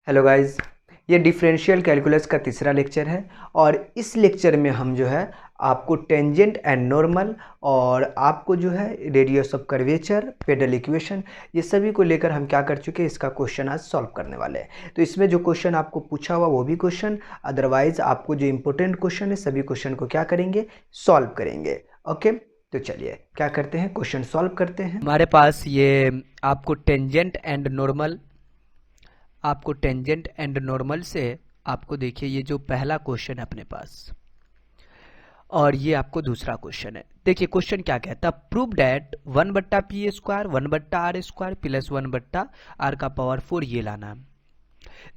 Hello guys, ये differential calculus का तीसरा लेक्चर है और इस लेक्चर में हम जो है आपको टेंजेंट एंड नॉर्मल और आपको जो है radius of curvature, pedal equation, ये सभी को लेकर हम क्या कर चुके हैं, इसका क्वेश्चन आज सॉल्व करने वाले हैं। तो इसमें जो क्वेश्चन आपको पूछा हुआ वो भी क्वेश्चन, अदरवाइज आपको जो इम्पोर्टेंट क्वेश्चन है सभी क्वेश्चन को क्या करेंगे, सॉल्व करेंगे। ओके, तो चलिए क्या करते हैं, क्वेश्चन सॉल्व करते हैं। हमारे पास ये आपको टेंजेंट एंड नॉर्मल से आपको देखिए ये जो पहला क्वेश्चन है अपने पास और ये आपको दूसरा क्वेश्चन है। देखिए क्वेश्चन क्या कहता है, prove that 1/p² 1/r² plus 1/r⁴ ये लाना है।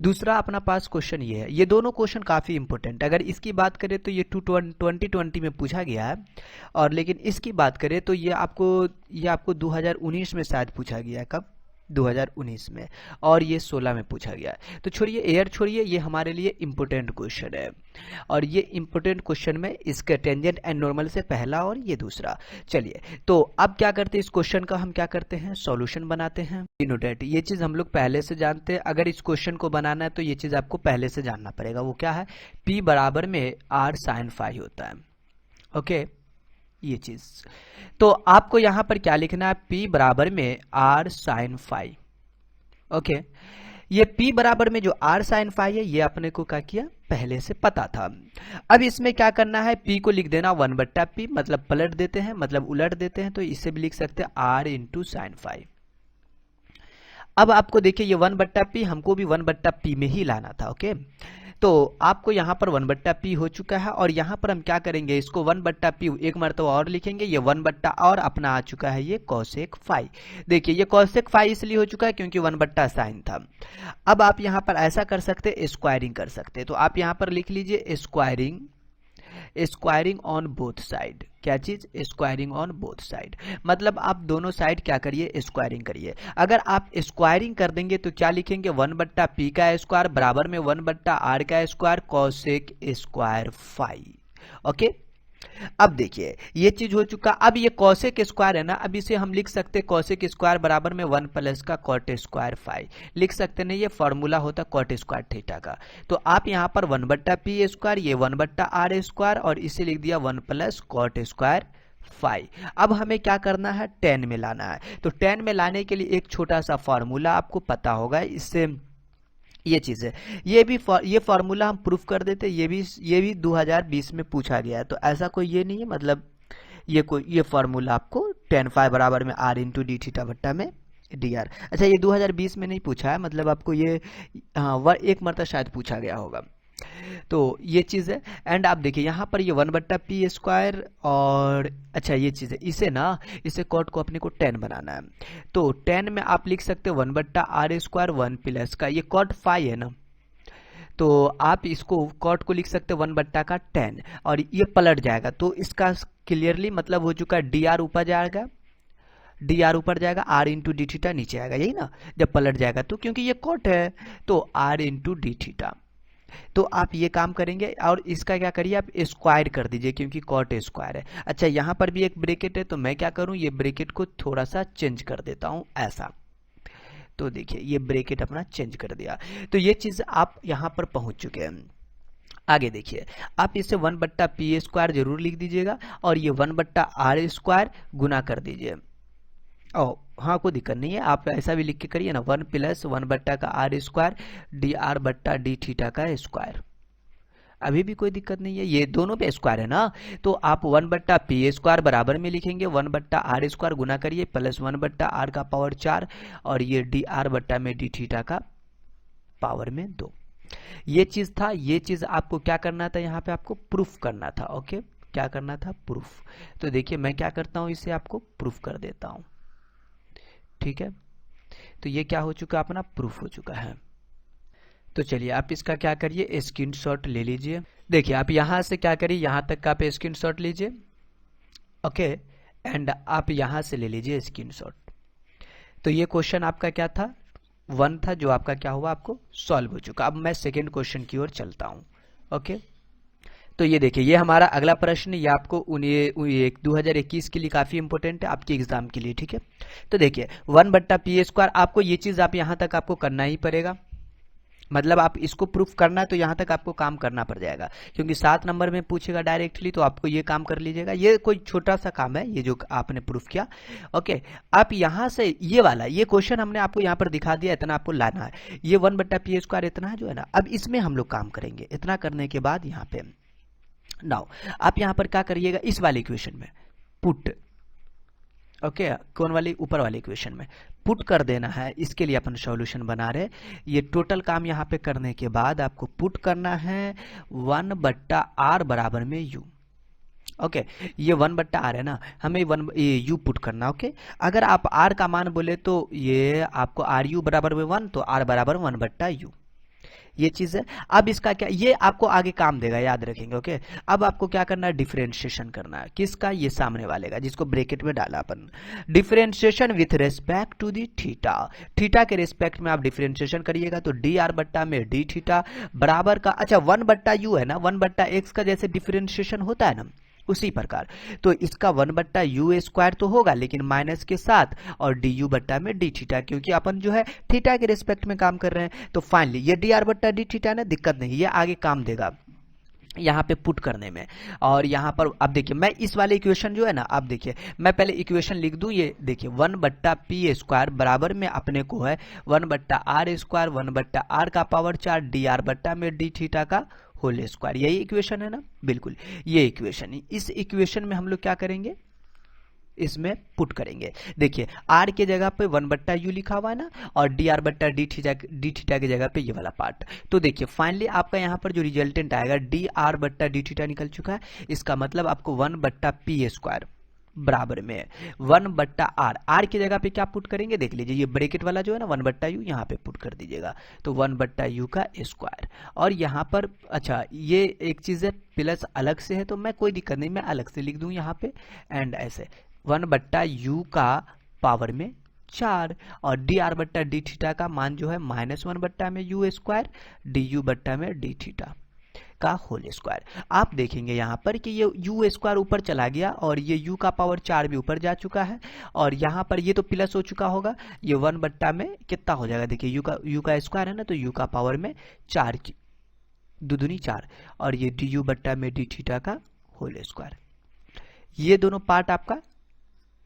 दूसरा अपना पास क्वेश्चन ये है। ये दोनों क्वेश्चन काफ़ी इंपॉर्टेंट, अगर इसकी बात करें तो ये 2020 में पूछा गया है, और लेकिन इसकी बात करें तो ये आपको 2019 में शायद पूछा गया है। कब? 2019 में, और ये 16 में पूछा गया है। तो छोड़िए, एयर छोड़िए, ये हमारे लिए इम्पोर्टेंट क्वेश्चन है, और ये इम्पोर्टेंट क्वेश्चन में इसके टेंजेंट एंड नॉर्मल से पहला और ये दूसरा। चलिए, तो अब क्या करते हैं, इस क्वेश्चन का हम क्या करते हैं, सॉल्यूशन बनाते हैं। डिनोटेट, ये चीज़ हम लोग पहले से जानते हैं। अगर इस क्वेश्चन को बनाना है तो ये चीज़ आपको पहले से जानना पड़ेगा। वो क्या है, p बराबर में r sin phi होता है। ओके, ये चीज। तो आपको यहां पर क्या लिखना है, p बराबर में r sin phi। ओके, ये p बराबर में जो r sin phi है ये अपने को क्या किया, पहले से पता था। अब इसमें क्या करना है, p को लिख देना 1/p, मतलब पलट देते हैं, मतलब उलट देते हैं, तो इसे भी लिख सकते हैं r इंटू साइन फाई। अब आपको देखिए ये 1/p हमको भी 1/p में ही लाना था। ओके, तो आपको यहाँ पर 1/p हो चुका है, और यहाँ पर हम क्या करेंगे, इसको 1/p एक मरतबा और लिखेंगे। ये 1/ और अपना आ चुका है ये cosec फाई। देखिए ये cosec फाई इसलिए हो चुका है क्योंकि 1/sin था। अब आप यहाँ पर ऐसा कर सकते, स्क्वायरिंग कर सकते, तो आप यहाँ पर लिख लीजिए स्क्वायरिंग ऑन बोथ साइड। क्या चीज, स्क्वायरिंग ऑन बोथ साइड, मतलब आप दोनों साइड क्या करिए, स्क्वायरिंग करिए। अगर आप स्क्वायरिंग कर देंगे तो क्या लिखेंगे, 1/p का स्क्वायर बराबर में 1/r का square cosec square phi. Okay, अब देखिए ये चीज हो चुका। अब ये cosec स्क्वायर है ना, अब इसे हम लिख सकते cosec स्क्वायर बराबर में 1 प्लस का cot स्क्वायर फाई लिख सकते नहीं, ये फॉर्मूला होता cot स्क्वायर थीटा का। तो आप यहाँ पर 1/p स्क्वायर, ये 1/r स्क्वायर, और इसे लिख दिया 1 प्लस cot स्क्वायर फाई। अब हमें क्या करना है, tan में लाना है। तो tan में लाने के लिए एक छोटा सा फॉर्मूला आपको पता होगा, इससे ये चीज है। ये फॉर्मूला हम प्रूफ कर देते, ये भी 2020 में पूछा गया है, तो ऐसा कोई ये नहीं है, मतलब ये फॉर्मूला आपको tan फाई बराबर में r इंटू डी थीटा बट्टा में dr। अच्छा, ये 2020 में नहीं पूछा है, मतलब आपको ये हाँ एक मरतबा शायद पूछा गया होगा। तो ये चीज़ है। एंड आप देखिए यहाँ पर ये 1/p स्क्वायर, और अच्छा ये चीज़ है, इसे कॉट को अपने को 10 बनाना है। तो 10 में आप लिख सकते हो 1/r स्क्वायर 1 प्लस का, ये कॉट फाई है ना, तो आप इसको कॉट को लिख सकते हो 1/10, और ये पलट जाएगा, तो इसका क्लियरली मतलब हो चुका है डी आर ऊपर जाएगा, आर इंटू डी थीटा नीचे आएगा, यही ना, जब पलट जाएगा तो, क्योंकि ये कॉट है तो आर इंटू डी थीटा। तो आप ये काम करेंगे, और इसका क्या करिए, आप स्क्वायर कर दीजिए क्योंकि कॉट स्क्वायर है। अच्छा, यहाँ पर भी एक ब्रैकेट है, तो मैं क्या करूँ, ये ब्रैकेट को थोड़ा सा चेंज कर देता हूँ ऐसा। तो देखिए ये ब्रैकेट अपना चेंज कर दिया, तो ये चीज़ आप यहाँ पर पहुँच चुके हैं। आगे देखिए, आप इसे 1/p स्क्वायर जरूर लिख दीजिएगा, और ये 1/r स्क्वायर गुना कर दीजिए। ओ हाँ, कोई दिक्कत नहीं है, आप ऐसा भी लिख के करिए ना, 1 plus 1/r square dr/d theta का स्क्वायर। अभी भी कोई दिक्कत नहीं है, ये दोनों पे स्क्वायर है ना, तो आप 1/p स्क्वायर बराबर में लिखेंगे 1/r स्क्वायर गुना करिए प्लस 1/r का पावर 4, और ये dr बट्टा में d थीटा का पावर में 2। ये चीज था, ये चीज आपको क्या करना था, यहाँ पे आपको प्रूफ करना था। ओके, क्या करना था, प्रूफ। तो देखिए मैं क्या करता हूँ, इसे आपको प्रूफ कर देता हूँ। ठीक है, तो ये क्या हो चुका, अपना प्रूफ हो चुका है। तो चलिए आप इसका क्या करिए, स्क्रीनशॉट ले लीजिए। देखिए आप यहाँ से क्या करिए, यहाँ तक का आप स्क्रीनशॉट लीजिए। ओके, एंड आप यहाँ से ले लीजिए स्क्रीनशॉट। तो ये क्वेश्चन आपका क्या था, 1 था, जो आपका क्या हुआ, आपको सॉल्व हो चुका। अब मैं सेकेंड क्वेश्चन की ओर चलता हूँ। ओके, तो ये देखिए ये हमारा अगला प्रश्न, ये आपको 2021 के लिए काफ़ी इंपॉर्टेंट है, आपके एग्जाम के लिए। ठीक है, तो देखिए 1/p स्क्वायर, आपको ये चीज़ आप यहाँ तक आपको करना ही पड़ेगा। मतलब आप इसको प्रूफ करना है तो यहाँ तक आपको काम करना पड़ जाएगा, क्योंकि 7 नंबर में पूछेगा डायरेक्टली, तो आपको ये काम कर लीजिएगा। ये कोई छोटा सा काम है ये जो आपने प्रूफ किया। ओके, आप यहाँ से ये वाला ये क्वेश्चन हमने आपको यहाँ पर दिखा दिया, इतना आपको लाना है। ये 1/p² इतना है जो है ना, अब इसमें हम लोग काम करेंगे। इतना करने के बाद यहाँ पे नाउ आप यहाँ पर क्या करिएगा, इस वाले इक्वेशन में पुट, ओके कौन वाली, ऊपर वाले इक्वेशन में पुट कर देना है। इसके लिए अपन सॉल्यूशन बना रहे। ये टोटल काम यहाँ पे करने के बाद आपको पुट करना है 1/r बराबर में u। ओके, ये 1/r है ना, हमें ये u पुट करना। ओके, अगर आप r का मान बोले तो ये आपको ru बराबर में 1, तो r बराबर 1/u, ये चीज है। अब इसका क्या, ये आपको आगे काम देगा, याद रखेंगे। ओके, अब आपको क्या करना है, डिफरेंशिएशन करना है। किसका, ये सामने वाले का, जिसको ब्रैकेट में डाला अपन। Differentiation with respect to the theta, theta के रेस्पेक्ट में आप डिफरेंशिएशन करिएगा तो dr बट्टा में d थीटा बराबर का, अच्छा 1/u है ना, 1/x का जैसे डिफरेंशिएशन होता है ना, उसी प्रकार तो इसका 1/u² तो होगा लेकिन माइनस के साथ, और du बट्टा में d थीटा, क्योंकि अपन जो है थीटा के रिस्पेक्ट में काम कर रहे हैं। तो फाइनली ये dr बट्टा d थीटा ना, दिक्कत नहीं, ये आगे काम देगा यहाँ पे पुट करने में। और यहाँ पर अब देखिए, मैं इस वाले इक्वेशन जो है ना, अब देखिए मैं पहले इक्वेशन लिख दूं। ये देखिए 1/p² बराबर में अपने को है 1/r², 1/r का पावर 4 dr बट्टा में d थीटा का होल स्क्वायर। यही इक्वेशन है ना, बिल्कुल ये इक्वेशन। इस इक्वेशन में हम लोग क्या करेंगे, इसमें पुट करेंगे। देखिए r के जगह पे 1/u लिखा हुआ है ना, और dr बट्टा d थीटा की जगह पे ये वाला पार्ट। तो देखिए फाइनली आपका यहाँ पर जो रिजल्टेंट आएगा dr बट्टा d थीटा निकल चुका है। इसका मतलब आपको 1/p² बराबर में 1/r, r की जगह पे क्या पुट करेंगे, देख लीजिए ये ब्रैकेट वाला जो है ना 1/u यहाँ पे पुट कर दीजिएगा, तो 1/u का स्क्वायर। और यहाँ पर अच्छा ये एक चीज है, प्लस अलग से है तो मैं कोई दिक्कत नहीं, मैं अलग से लिख दूं यहाँ पे, एंड ऐसे 1/u का पावर में 4, और dr बट्टा d थीटा का मान जो है -1/u², du बट्टा में d थीटा का होल स्क्वायर। आप देखेंगे यहाँ पर कि ये u² ऊपर चला गया, और ये u का पावर 4 भी ऊपर जा चुका है, और यहाँ पर ये तो प्लस हो चुका होगा, ये 1 में कितना हो जाएगा, देखिए u का स्क्वायर है ना, तो u का पावर में 4 की दुदुनी 4, और ये du बट्टा में d थीटा का होल स्क्वायर। ये दोनों पार्ट आपका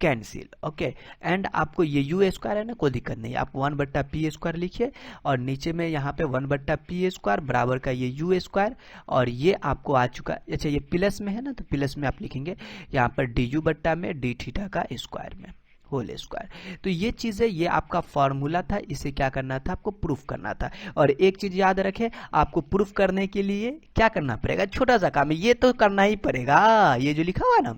कैंसिल। ओके, एंड आपको ये u² है ना, कोई दिक्कत नहीं, आप 1/p² लिखिए, और नीचे में यहाँ पे 1/p² बराबर का ये u², और ये आपको आ चुका, अच्छा ये प्लस में है ना, तो प्लस में आप लिखेंगे यहाँ पर du बट्टा में d थीटा का स्क्वायर में होल स्क्वायर। तो ये चीज़ है, ये आपका फॉर्मूला था, इसे क्या करना था, आपको प्रूफ करना था। और एक चीज याद रखें, आपको प्रूफ करने के लिए क्या करना पड़ेगा, छोटा सा काम है, ये तो करना ही पड़ेगा, ये जो लिखा हुआ है ना,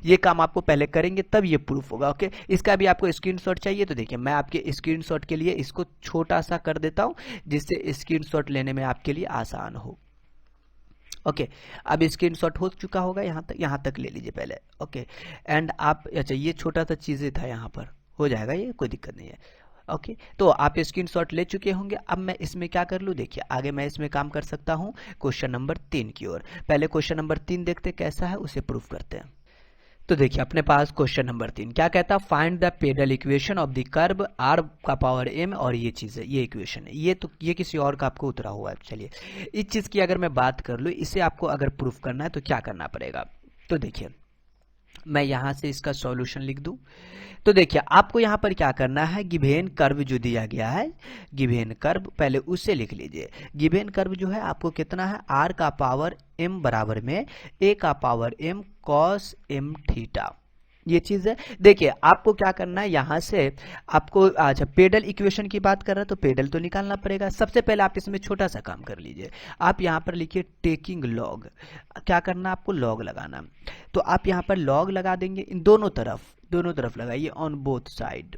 ये काम आपको पहले करेंगे तब ये प्रूफ होगा। ओके, इसका भी आपको स्क्रीनशॉट चाहिए तो देखिए मैं आपके स्क्रीनशॉट के लिए इसको छोटा सा कर देता हूं, जिससे स्क्रीनशॉट लेने में आपके लिए आसान हो। ओके, अब स्क्रीनशॉट हो चुका होगा, यहाँ तक ले लीजिए पहले। ओके, एंड आप, अच्छा ये छोटा सा चीजें था, यहाँ पर हो जाएगा, ये कोई दिक्कत नहीं है। ओके, तो आप स्क्रीनशॉट ले चुके होंगे। अब मैं इसमें क्या कर लूँ, देखिए आगे मैं इसमें काम कर सकता हूँ क्वेश्चन नंबर 3 की ओर। पहले क्वेश्चन नंबर 3 देखते कैसा है, उसे प्रूफ करते हैं। तो देखिए अपने पास क्वेश्चन नंबर 3 क्या कहता है, find the pedal equation of the curve r का पावर m, और ये चीज है, ये इक्वेशन है, ये तो ये किसी और का आपको उतरा हुआ है। चलिए इस चीज की अगर मैं बात कर लूँ, इसे आपको अगर प्रूफ करना है तो क्या करना पड़ेगा। तो देखिए मैं यहां से इसका सॉल्यूशन लिख दूं। तो देखिए आपको यहां पर क्या करना है, गिवेन कर्व जो दिया गया है, गिवेन कर्व पहले उससे लिख लीजिए। गिवेन कर्व जो है आपको कितना है, r का पावर m बराबर में a का power m cos m theta, ये चीज है। देखिए आपको क्या करना है, यहां से आपको, अच्छा पेडल इक्वेशन की बात कर रहे हैं तो पेडल तो निकालना पड़ेगा। सबसे पहले आप इसमें छोटा सा काम कर लीजिए, आप यहां पर लिखिए टेकिंग लॉग, क्या करना आपको, लॉग लगाना। तो आप यहां पर लॉग लगा देंगे, इन दोनों तरफ लगाइए, ऑन बोथ साइड।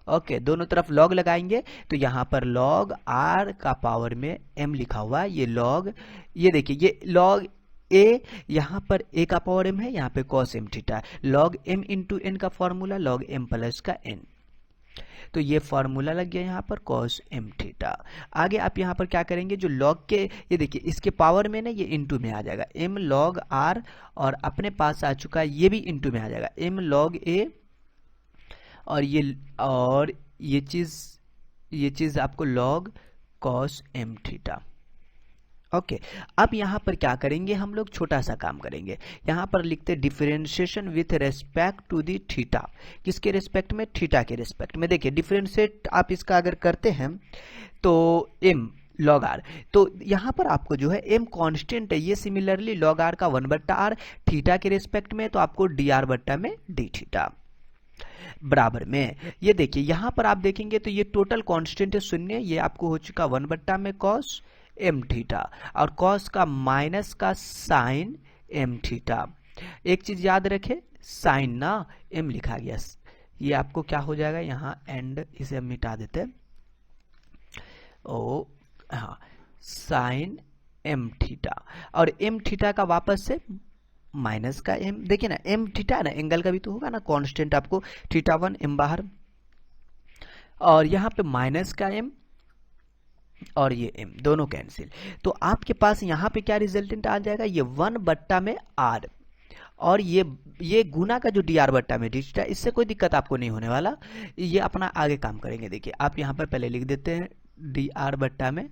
ओके, दोनों तरफ लॉग लगाएंगे तो यहाँ पर लॉग r का पावर में m लिखा हुआ है, ये लॉग, ये देखिए ये लॉग a, यहाँ पर a का पावर m है, यहाँ पे cos m theta, log m into n का फॉर्मूला लॉग m प्लस का n, तो ये फॉर्मूला लग गया यहाँ पर cos m थीटा। आगे आप यहाँ पर क्या करेंगे, जो लॉग के, ये देखिए इसके पावर में ना ये इंटू में आ जाएगा, m log r, और अपने पास आ चुका है ये भी इंटू में आ जाएगा, m log a, और ये चीज आपको log cos M theta. Okay अब यहाँ पर क्या करेंगे हम लोग, छोटा सा काम करेंगे। यहाँ पर लिखते differentiation with respect to the theta. किसके रेस्पेक्ट में? थीटा के रेस्पेक्ट में। देखिए डिफरेंशिएट आप इसका अगर करते हैं तो m log r, तो यहाँ पर आपको जो है m कांस्टेंट है, ये सिमिलरली log r का 1/r थीटा के रेस्पेक्ट में, तो आपको dr बट्टा में d थीटा बराबर में। ये देखिए यहाँ पर आप देखेंगे तो ये टोटल कांस्टेंट है 0, ये आपको हो चुका 1/में कॉस एम थीटा, और कॉस का माइनस का साइन एम थीटा। एक चीज याद रखे, साइन ना एम लिखा गया, ये आपको क्या हो जाएगा यहाँ एंड, इसे हम मिटा देते हैं। ओ हाँ, साइन एम थीटा, और एम थीटा का वापस से माइनस का एम। देखिए ना एम थीटा ना एंगल का भी तो होगा ना कांस्टेंट, आपको थीटा 1 एम बाहर, और यहाँ पे माइनस का एम और ये m दोनों कैंसिल, तो आपके पास यहाँ पे क्या रिजल्टेंट आ जाएगा, ये 1/r, और ये गुना का जो dr बट्टा में डी थीटा, इससे कोई दिक्कत आपको नहीं होने वाला, ये अपना आगे काम करेंगे। देखिए आप यहाँ पर पहले लिख देते हैं dr बट्टा में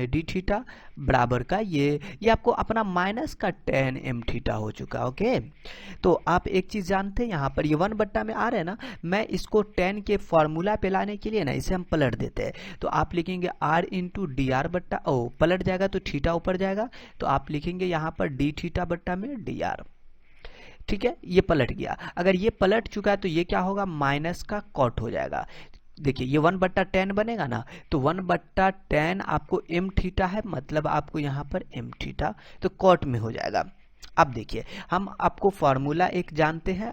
डी थीटा बराबर का ये आपको अपना माइनस का tan m थीटा हो चुका। ओके तो आप एक चीज जानते हैं, यहाँ पर ये 1/में आ रहा है ना, मैं इसको tan के फॉर्मूला पे लाने के लिए ना इसे हम पलट देते हैं, तो आप लिखेंगे r इंटू डी आर बट्टा, ओ पलट जाएगा तो थीटा ऊपर जाएगा, तो आप लिखेंगे यहाँ पर डी थीटा बट्टा में डी आर। ठीक है, ये पलट गया। अगर ये पलट चुका है तो ये क्या होगा, माइनस का कॉट हो जाएगा। देखिए ये 1/tan बनेगा ना, तो 1/tan आपको m थीटा है, मतलब आपको यहाँ पर m थीटा, तो कॉट में हो जाएगा। अब देखिए हम आपको फॉर्मूला एक जानते हैं,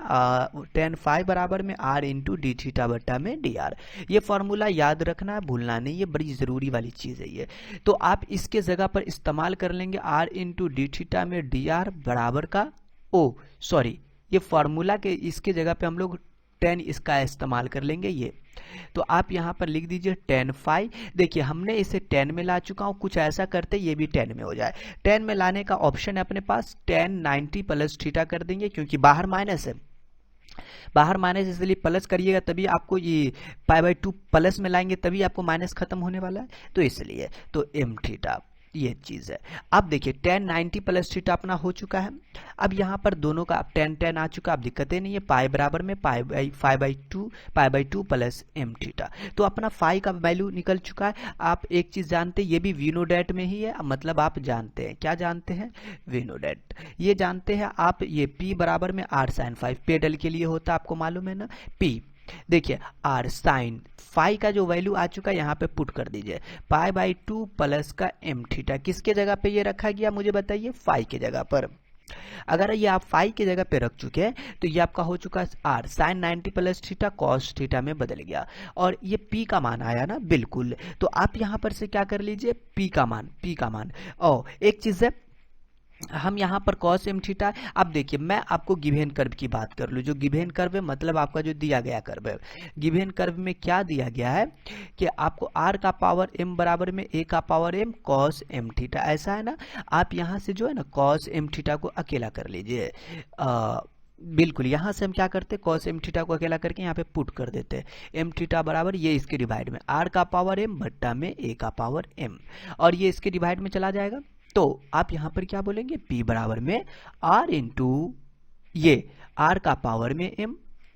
tan phi बराबर में r इंटू डी थीटा बट्टा में डी आर। ये फॉर्मूला याद रखना है, भूलना नहीं, ये बड़ी ज़रूरी वाली चीज़ है ये। तो आप इसके जगह पर इस्तेमाल कर लेंगे r इंटू डी थीटा में डी आर बराबर का, ओ सॉरी, ये फॉर्मूला के इसके जगह पे हम लोग tan इसका इस्तेमाल कर लेंगे ये, तो आप यहाँ पर लिख दीजिए tan phi। देखिए हमने इसे tan में ला चुका हूँ, कुछ ऐसा करते ये भी tan में हो जाए। tan में लाने का ऑप्शन है अपने पास, tan 90 प्लस थीटा कर देंगे, क्योंकि बाहर माइनस है, बाहर माइनस इसलिए प्लस करिएगा तभी आपको ये π/2 प्लस में लाएंगे तभी आपको माइनस खत्म होने वाला है, तो इसलिए तो m थीटा ये चीज है। अब देखिए tan 90 प्लस थीटा अपना हो चुका है। अब यहाँ पर दोनों का tan आ चुका, अब दिक्कतें नहीं है, पाई बराबर में π/2 प्लस m थीटा, तो अपना फाई का वैल्यू निकल चुका है। आप एक चीज जानते हैं, ये भी वी नो डेट में ही है, मतलब आप जानते हैं, क्या जानते हैं, वी नो डेट, ये जानते हैं आप, ये p बराबर में r sin 5 पेडल के लिए होता है, आपको मालूम है ना p। देखिए r साइन फाई का जो वैल्यू आ चुका है यहाँ पे पुट कर दीजिए, π/2 प्लस का m थीटा, किसके जगह पे ये रखा गया मुझे बताइए, फाई के जगह पर। अगर ये आप फाई की जगह पे रख चुके हैं तो ये आपका हो चुका है r sine 90 plus theta cos theta में बदल गया, और ये p का मान आया ना, बिल्कुल। तो आप यहाँ पर से क्या कर लीजिए, p का मान। और एक चीज है, हम यहाँ पर cos m थीटा, अब देखिए मैं आपको गिवेन कर्व की बात कर लूँ, जो गिवेन कर्व है मतलब आपका जो दिया गया कर्व है, गिवेन कर्व में क्या दिया गया है कि आपको r का पावर m बराबर में a का power m cos m theta, ऐसा है ना। आप यहाँ से जो है ना cos m थीटा को अकेला कर लीजिए, बिल्कुल यहाँ से हम क्या करते हैं, cos m थीटा को अकेला करके यहाँ पे पुट कर देते हैं, m थीटा बराबर ये इसके डिवाइड में r का पावर m बट्टा में a का पावर m, और ये इसके डिवाइड में चला जाएगा, तो आप यहाँ पर क्या बोलेंगे, p बराबर में r इंटू ये r का पावर में m,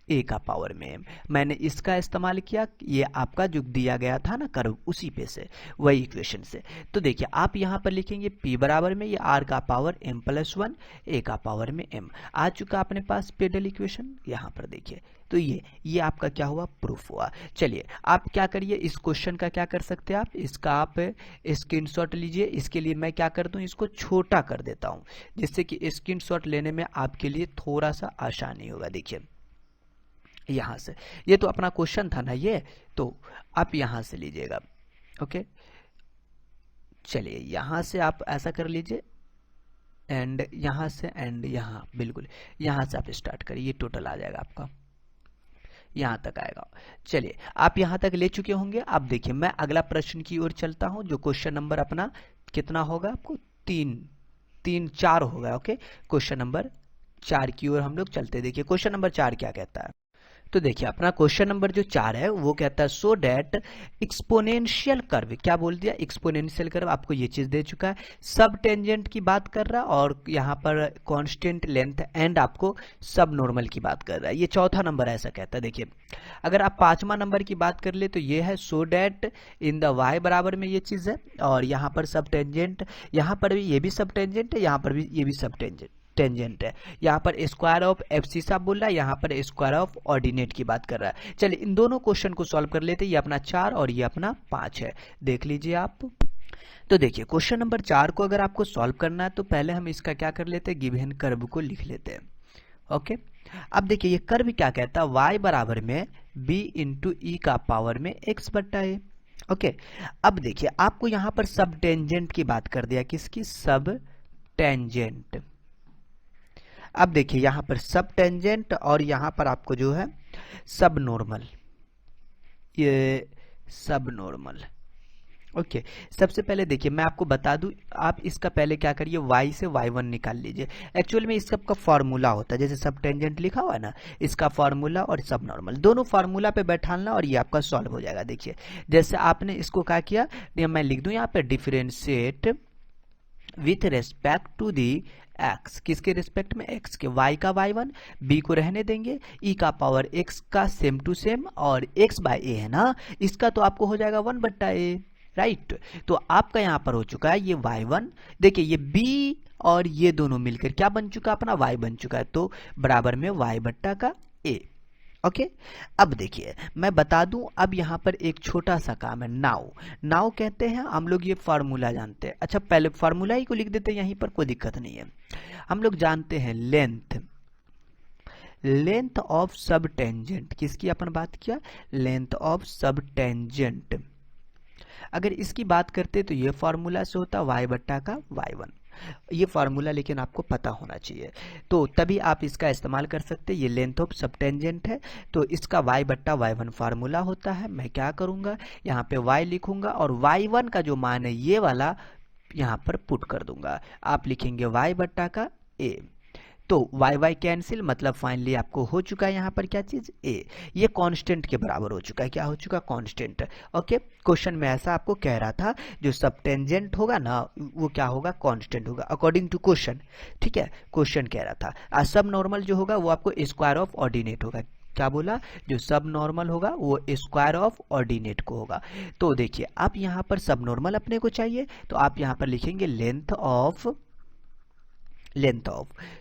a का पावर में m। मैंने इसका इस्तेमाल किया, ये आपका जो दिया गया था ना कर्व, उसी पे से, वही इक्वेशन से। तो देखिए आप यहाँ पर लिखेंगे p बराबर में ये r का पावर m प्लस 1, a का पावर में m आ चुका अपने पास पेडल इक्वेशन, यहाँ पर देखिए। तो ये आपका क्या हुआ, प्रूफ हुआ। चलिए आप क्या करिए, इस क्वेश्चन का क्या कर सकते हैं आप, इसका आप स्क्रीनशॉट लीजिए। इसके लिए मैं क्या कर दूं, इसको छोटा कर देता हूं, जिससे कि स्क्रीनशॉट लेने में आपके लिए थोड़ा सा आसानी होगा। देखिए यहाँ से, ये तो अपना क्वेश्चन था ना ये, तो आप यहाँ से लीजिएगा। ओके चलिए यहाँ से आप ऐसा कर लीजिए, एंड यहाँ से एंड यहाँ, बिल्कुल यहाँ से आप स्टार्ट करिए, ये टोटल आ जाएगा आपका, यहाँ तक आएगा। चलिए आप यहाँ तक ले चुके होंगे। अब देखिए मैं अगला प्रश्न की ओर चलता हूँ, जो क्वेश्चन नंबर अपना कितना होगा, आपको 4 होगा। ओके क्वेश्चन नंबर 4 की ओर हम लोग चलते। देखिए क्वेश्चन नंबर 4 क्या कहता है, तो देखिए अपना क्वेश्चन नंबर जो 4 है वो कहता है सो डैट एक्सपोनेंशियल कर्व, क्या बोल दिया, एक्सपोनेंशियल कर्व आपको ये चीज दे चुका है, सब टेंजेंट की बात कर रहा है और यहाँ पर कांस्टेंट लेंथ एंड आपको सब नॉर्मल की बात कर रहा है। ये चौथा नंबर ऐसा कहता है। देखिए अगर आप पांचवा नंबर की बात कर ले तो ये है so that in the Y बराबर में ये चीज है, और यहाँ पर सब टेंजेंट, यहाँ पर भी ये भी सब टेंजेंट है, यहाँ पर भी ये भी सब टेंजेंट है। यहाँ पर स्क्वायर ऑफ एब्सिसा बोल रहा है, यहाँ पर स्क्वायर ऑफ ऑर्डिनेट की बात कर रहा है। चलिए इन दोनों क्वेश्चन को सॉल्व कर लेते हैं। ये अपना 4 और ये अपना 5 है, देख लीजिए आप। तो देखिए क्वेश्चन नंबर 4 को अगर आपको सॉल्व करना है तो पहले हम इसका क्या कर लेते हैं, गिवन कर्व को लिख लेते हैं। ओके, अब देखिए ये कर्व क्या कहता है, y बराबर में b इंटू ई का पावर में x बट्टा a। ओके, अब देखिए आपको यहाँ पर सब टेंजेंट की बात कर दिया, किसकी, सब टेंजेंट। अब देखिए यहाँ पर सब टेंजेंट और यहाँ पर आपको जो है सब नॉर्मल, ये सब नॉर्मल। ओके, सबसे पहले देखिए मैं आपको बता दूं, आप इसका पहले क्या करिए, y से y1 निकाल लीजिए। एक्चुअल में इस सब का फॉर्मूला होता है, जैसे सब टेंजेंट लिखा हुआ है ना, इसका फॉर्मूला और सब नॉर्मल दोनों फार्मूला पे बैठाना और ये आपका सॉल्व हो जाएगा। देखिए जैसे आपने इसको क्या किया, मैं लिख दूं यहाँ पे differentiate with respect to the x, किसके रिस्पेक्ट में, x के, y का y1, b को रहने देंगे, e का पावर x का सेम टू सेम, और x बाय a है ना, इसका तो आपको हो जाएगा 1 बट्टा a, राइट। तो आपका यहाँ पर हो चुका है ये y1, देखिए ये b और ये दोनों मिलकर क्या बन चुका, अपना y बन चुका है, तो बराबर में y बट्टा का a। ओके, अब देखिए मैं बता दूं, अब यहाँ पर एक छोटा सा काम है, नाउ कहते हैं हम लोग, ये फार्मूला जानते हैं। अच्छा पहले फार्मूला ही को लिख देते हैं यहीं पर, कोई दिक्कत नहीं है। हम लोग जानते हैं लेंथ ऑफ सब टेंजेंट, किसकी अपन बात किया, लेंथ ऑफ सब टेंजेंट। अगर इसकी बात करते तो ये फार्मूला से होता y बट्टा का y1, ये फार्मूला लेकिन आपको पता होना चाहिए, तो तभी आप इसका इस्तेमाल कर सकते हैं। ये लेंथ ऑफ सब टेंजेंट है, तो इसका y बट्टा y1 फार्मूला होता है। मैं क्या करूंगा, यहाँ पे y लिखूंगा और y1 का जो मान है ये वाला यहाँ पर पुट कर दूंगा, आप लिखेंगे y बट्टा का a, तो y कैंसिल, मतलब फाइनली आपको हो चुका है यहाँ पर क्या चीज, a, ये कांस्टेंट के बराबर हो चुका है, क्या हो चुका, कांस्टेंट। ओके, क्वेश्चन में ऐसा आपको कह रहा था, जो सब टेंजेंट होगा ना वो क्या होगा, कांस्टेंट होगा, अकॉर्डिंग टू क्वेश्चन। ठीक है, क्वेश्चन कह रहा था सब नॉर्मल जो होगा वो आपको स्क्वायर ऑफ ऑर्डिनेट होगा, क्या बोला, जो सब नॉर्मल होगा वो स्क्वायर ऑफ ऑर्डिनेट को होगा। तो देखिए आप यहाँ पर सब नॉर्मल अपने को चाहिए, तो आप यहाँ पर लिखेंगे लेंथ ऑफ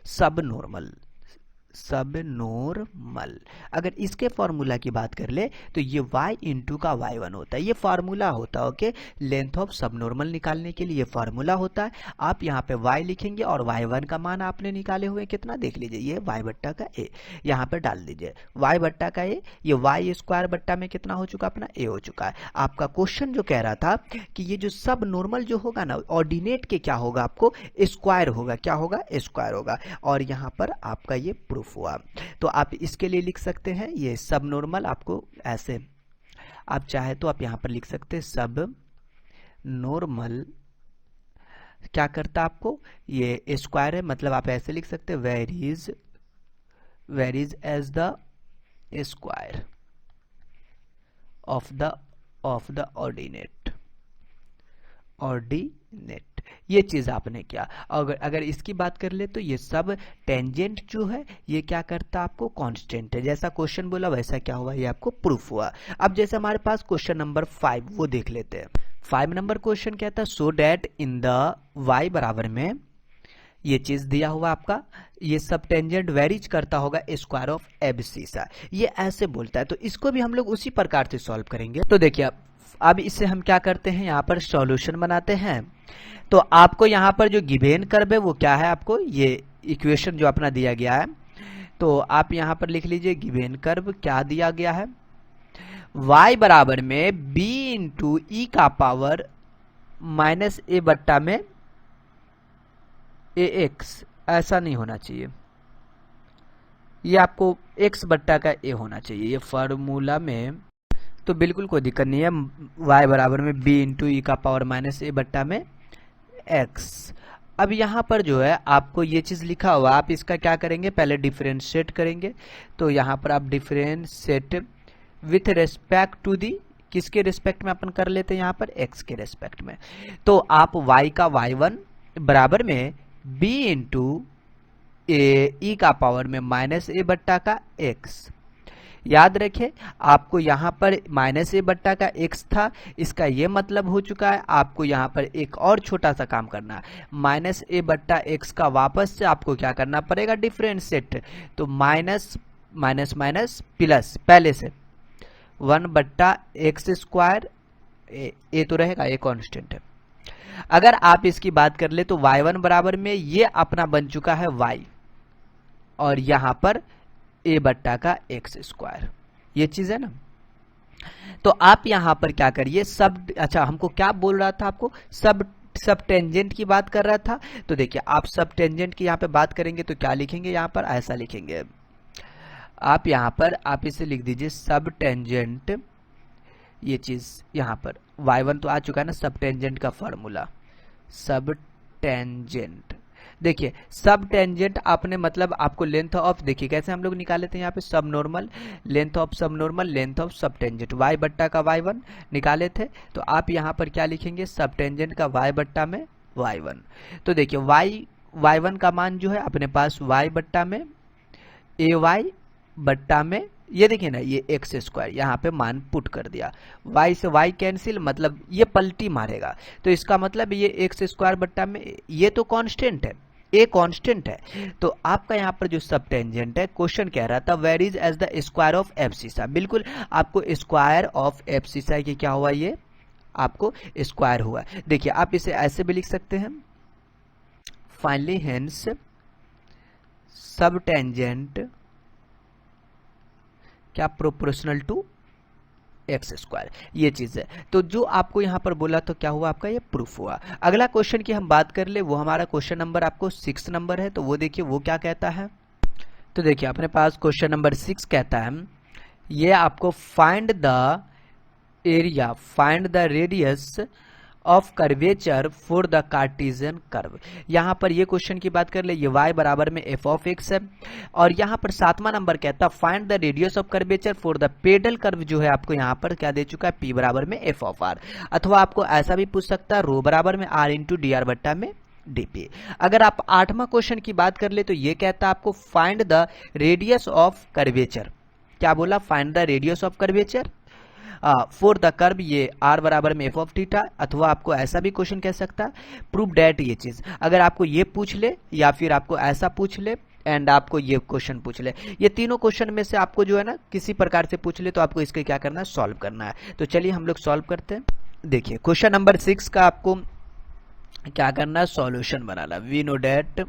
सब नॉर्मल। अगर इसके फॉर्मूला की बात कर ले तो ये y इंटू का y1 होता है, ये फार्मूला होता है। ओके, लेंथ ऑफ सब नॉर्मल निकालने के लिए ये फार्मूला होता है। आप यहाँ पे y लिखेंगे और y1 का मान आपने निकाले हुए कितना, देख लीजिए ये y बट्टा का a, यहाँ पे डाल दीजिए y बट्टा का a, ये y स्क्वायर बट्टा में कितना हो चुका, अपना a हो चुका है। आपका क्वेश्चन जो कह रहा था कि ये जो सब नॉर्मल जो होगा ना, ऑर्डिनेट के क्या होगा, आपको स्क्वायर होगा, क्या होगा, स्क्वायर होगा, और यहाँ पर आपका ये प्रूफ हुआ। तो आप इसके लिए लिख सकते हैं ये सब नॉर्मल, आपको ऐसे आप चाहे तो आप यहां पर लिख सकते हैं सब नॉर्मल क्या करता, आपको ये स्क्वायर है, मतलब आप ऐसे लिख सकते हैं where is as the square of the ordinate, ये चीज आपने किया। अगर इसकी बात कर ले तो ये सब टेंजेंट जो है ये क्या करता, आपको कांस्टेंट है, जैसा क्वेश्चन बोला वैसा क्या हुआ, ये आपको प्रूफ हुआ। अब जैसे हमारे पास क्वेश्चन नंबर 5 वो देख लेते हैं। 5 नंबर क्वेश्चन कहता है so that in the y बराबर में ये चीज दिया हुआ आपका, ये सब टेंजेंट वेरीज करता होगा स्क्वायर ऑफ एब्सिसा, ये ऐसे बोलता है। तो इसको भी हम लोग उसी प्रकार से सॉल्व करेंगे। तो देखिए अब इससे हम क्या करते हैं, यहाँ पर सॉल्यूशन बनाते हैं। तो आपको यहाँ पर जो गिवेन कर्व है वो क्या है, आपको ये इक्वेशन जो अपना दिया गया है, तो आप यहाँ पर लिख लीजिए गिवेन कर्व क्या दिया गया है, y बराबर में b इंटू ई का पावर माइनस a बट्टा में ax, ऐसा नहीं होना चाहिए, ये आपको x बट्टा का a होना चाहिए ये फार्मूला में। तो बिल्कुल कोई दिक्कत नहीं है, y बराबर में b इंटू ई का पावर माइनस a बट्टा में x, अब यहाँ पर जो है आपको ये चीज़ लिखा हुआ, आप इसका क्या करेंगे, पहले डिफरेंशिएट करेंगे। तो यहाँ पर आप differentiate with respect to the, किसके रेस्पेक्ट में अपन कर लेते हैं, यहाँ पर x के रेस्पेक्ट में। तो आप y का y1 बराबर में b इंटू e का पावर में माइनस a बट्टा का x। याद रखें आपको यहाँ पर माइनस a बट्टा का x था, इसका ये मतलब हो चुका है आपको यहाँ पर एक और छोटा सा काम करना है, माइनस a बट्टा x का वापस से आपको क्या करना पड़ेगा, डिफरेंशिएट। तो माइनस माइनस माइनस प्लस, पहले से 1 बट्टा एक्स स्क्वायर, ए तो रहेगा, ए कांस्टेंट है। अगर आप इसकी बात कर ले तो y1 बराबर में ये अपना बन चुका है y, और यहां पर a बट्टा का एक्स स्क्वायर, ये चीज है ना। तो आप यहां पर क्या करिए, सब, अच्छा हमको क्या बोल रहा था, आपको सब टेंजेंट की बात कर रहा था। तो देखिए आप सब टेंजेंट की यहाँ पे बात करेंगे तो क्या लिखेंगे, यहाँ पर ऐसा लिखेंगे आप, यहाँ पर आप इसे लिख दीजिए सब टेंजेंट, ये चीज यहाँ पर y1 तो आ चुका है ना, सब टेंजेंट का फॉर्मूला, सब टेंजेंट। देखिए सब टेंजेंट आपने मतलब आपको लेंथ ऑफ, देखिए कैसे हम लोग निकाले थे यहाँ पे, सब नॉर्मल, लेंथ ऑफ सब नॉर्मल, लेंथ ऑफ सब टेंजेंट, y बट्टा का y1 निकाले थे। तो आप यहाँ पर क्या लिखेंगे, सब टेंजेंट का y बट्टा में y1। तो देखिए y1 का मान जो है अपने पास y बट्टा में ay बट्टा में, ये देखिए ना, ये एक्स स्क्वायर यहाँ पे मान पुट कर दिया, y से y कैंसिल, मतलब ये पलटी मारेगा। तो इसका मतलब ये एक्स स्क्वायर बट्टा में, ये तो कांस्टेंट है, ए कांस्टेंट है। तो आपका यहाँ पर जो सब टेंजेंट है, क्वेश्चन कह रहा था where is as the square of abscissa, बिल्कुल आपको स्क्वायर ऑफ एब्सिसा की क्या हुआ, ये आपको स्क्वायर हुआ। देखिए आप इसे ऐसे भी लिख सकते हैं, फाइनली हेंस सब टेंजेंट क्या प्रोपोर्शनल टू एक्स स्क्वायर, ये चीज है। तो जो आपको यहां पर बोला तो क्या हुआ, आपका ये प्रूफ हुआ। अगला क्वेश्चन की हम बात कर ले, वो हमारा क्वेश्चन नंबर आपको 6 नंबर है। तो वो देखिए वो क्या कहता है, तो देखिए अपने पास क्वेश्चन नंबर 6 कहता है, ये आपको find the area, find the radius of curvature for the Cartesian curve. यहाँ पर ये क्वेश्चन की बात कर ले, ये y बराबर में f ऑफ x है, और यहाँ पर 7वां नंबर कहता है find the radius of curvature for the pedal curve, जो है आपको यहाँ पर क्या दे चुका है, p बराबर में f ऑफ r। अथवा आपको ऐसा भी पूछ सकता है रो बराबर में r इंटू डी आर बट्टा में dp। अगर आप 8वां क्वेश्चन की बात कर ले तो ये कहता है आपको find the radius of curvature, क्या बोला, find the radius of curvature for the curve, ये r बराबर में f ऑफ थीटा। अथवा आपको ऐसा भी क्वेश्चन कह सकता है प्रूव डैट, ये चीज अगर आपको ये पूछ ले या फिर आपको ऐसा पूछ ले एंड आपको ये क्वेश्चन पूछ ले, ये तीनों क्वेश्चन में से आपको जो है ना किसी प्रकार से पूछ ले, तो आपको इसके क्या करना है, सॉल्व करना है। तो चलिए हम लोग सॉल्व करते हैं। देखिए क्वेश्चन नंबर 6 का आपको क्या करना है, सॉल्यूशन बनाना। वी नो डैट,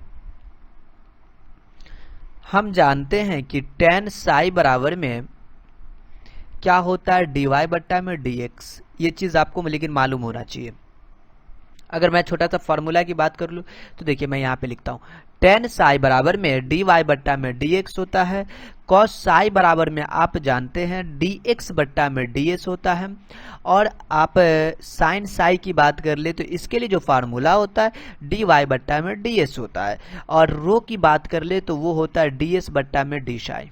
हम जानते हैं कि tan साई बराबर में क्या होता है, dy बट्टा में dx, ये चीज आपको लेकिन मालूम होना चाहिए। अगर मैं छोटा सा फॉर्मूला की बात कर लूं तो देखिए मैं यहाँ पे लिखता हूँ, tan साई बराबर में dy बट्टा में dx होता है, cos साई बराबर में आप जानते हैं dx बट्टा में ds होता है, और आप sin साई की बात कर ले तो इसके लिए जो फार्मूला होता है dy बट्टा में ds होता है, और रो की बात कर ले तो वो होता है ds बट्टा में d साई।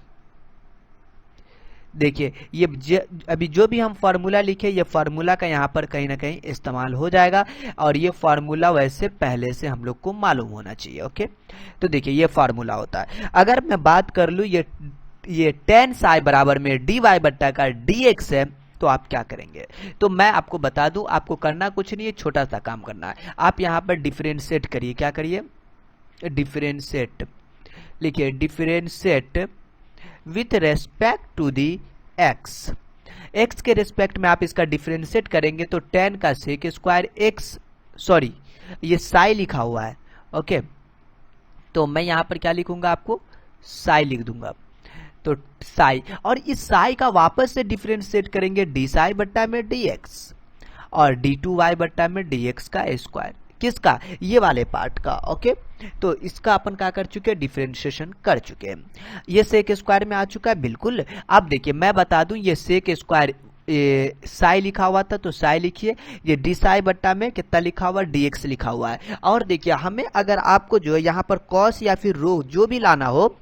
देखिए ये अभी जो भी हम फार्मूला लिखे, ये फार्मूला का यहाँ पर कहीं ना कहीं इस्तेमाल हो जाएगा, और ये फार्मूला वैसे पहले से हम लोग को मालूम होना चाहिए। ओके, तो देखिए ये फार्मूला होता है। अगर मैं बात कर लूँ ये tan साई बराबर में dy बट्टा का dx है, तो आप क्या करेंगे, तो मैं आपको बता दूं, आपको करना कुछ नहीं है, छोटा सा काम करना है। आप यहाँ पर डिफरेंशिएट करिए, क्या करिए, डिफरेंशिएट लिखिए, differentiate with respect to the x, x के रेस्पेक्ट में आप इसका डिफरेंशिएट करेंगे तो tan का सेक स्क्वायर x, सॉरी ये साई लिखा हुआ है, ओके, तो मैं यहां पर क्या लिखूंगा, आपको साई लिख दूंगा। तो साई, और इस साई का वापस से डिफरेंशिएट करेंगे डी साई बट्टा में dx, और d2y बट्टा में dx का स्क्वायर, किसका, ये वाले पार्ट का। ओके, तो इसका अपन क्या कर चुके हैं, डिफरेंशिएशन कर चुके हैं। ये सेक स्क्वायर में आ चुका है, बिल्कुल। अब देखिए मैं बता दूं, ये सेक स्क्वायर ये साई लिखा हुआ था तो साई लिखिए, ये डी साई बट्टा में कितना लिखा हुआ है, डी एक्स लिखा हुआ है। और देखिए हमें अगर आपको जो है यहाँ पर कॉस या फिर रो जो भी लाना हो,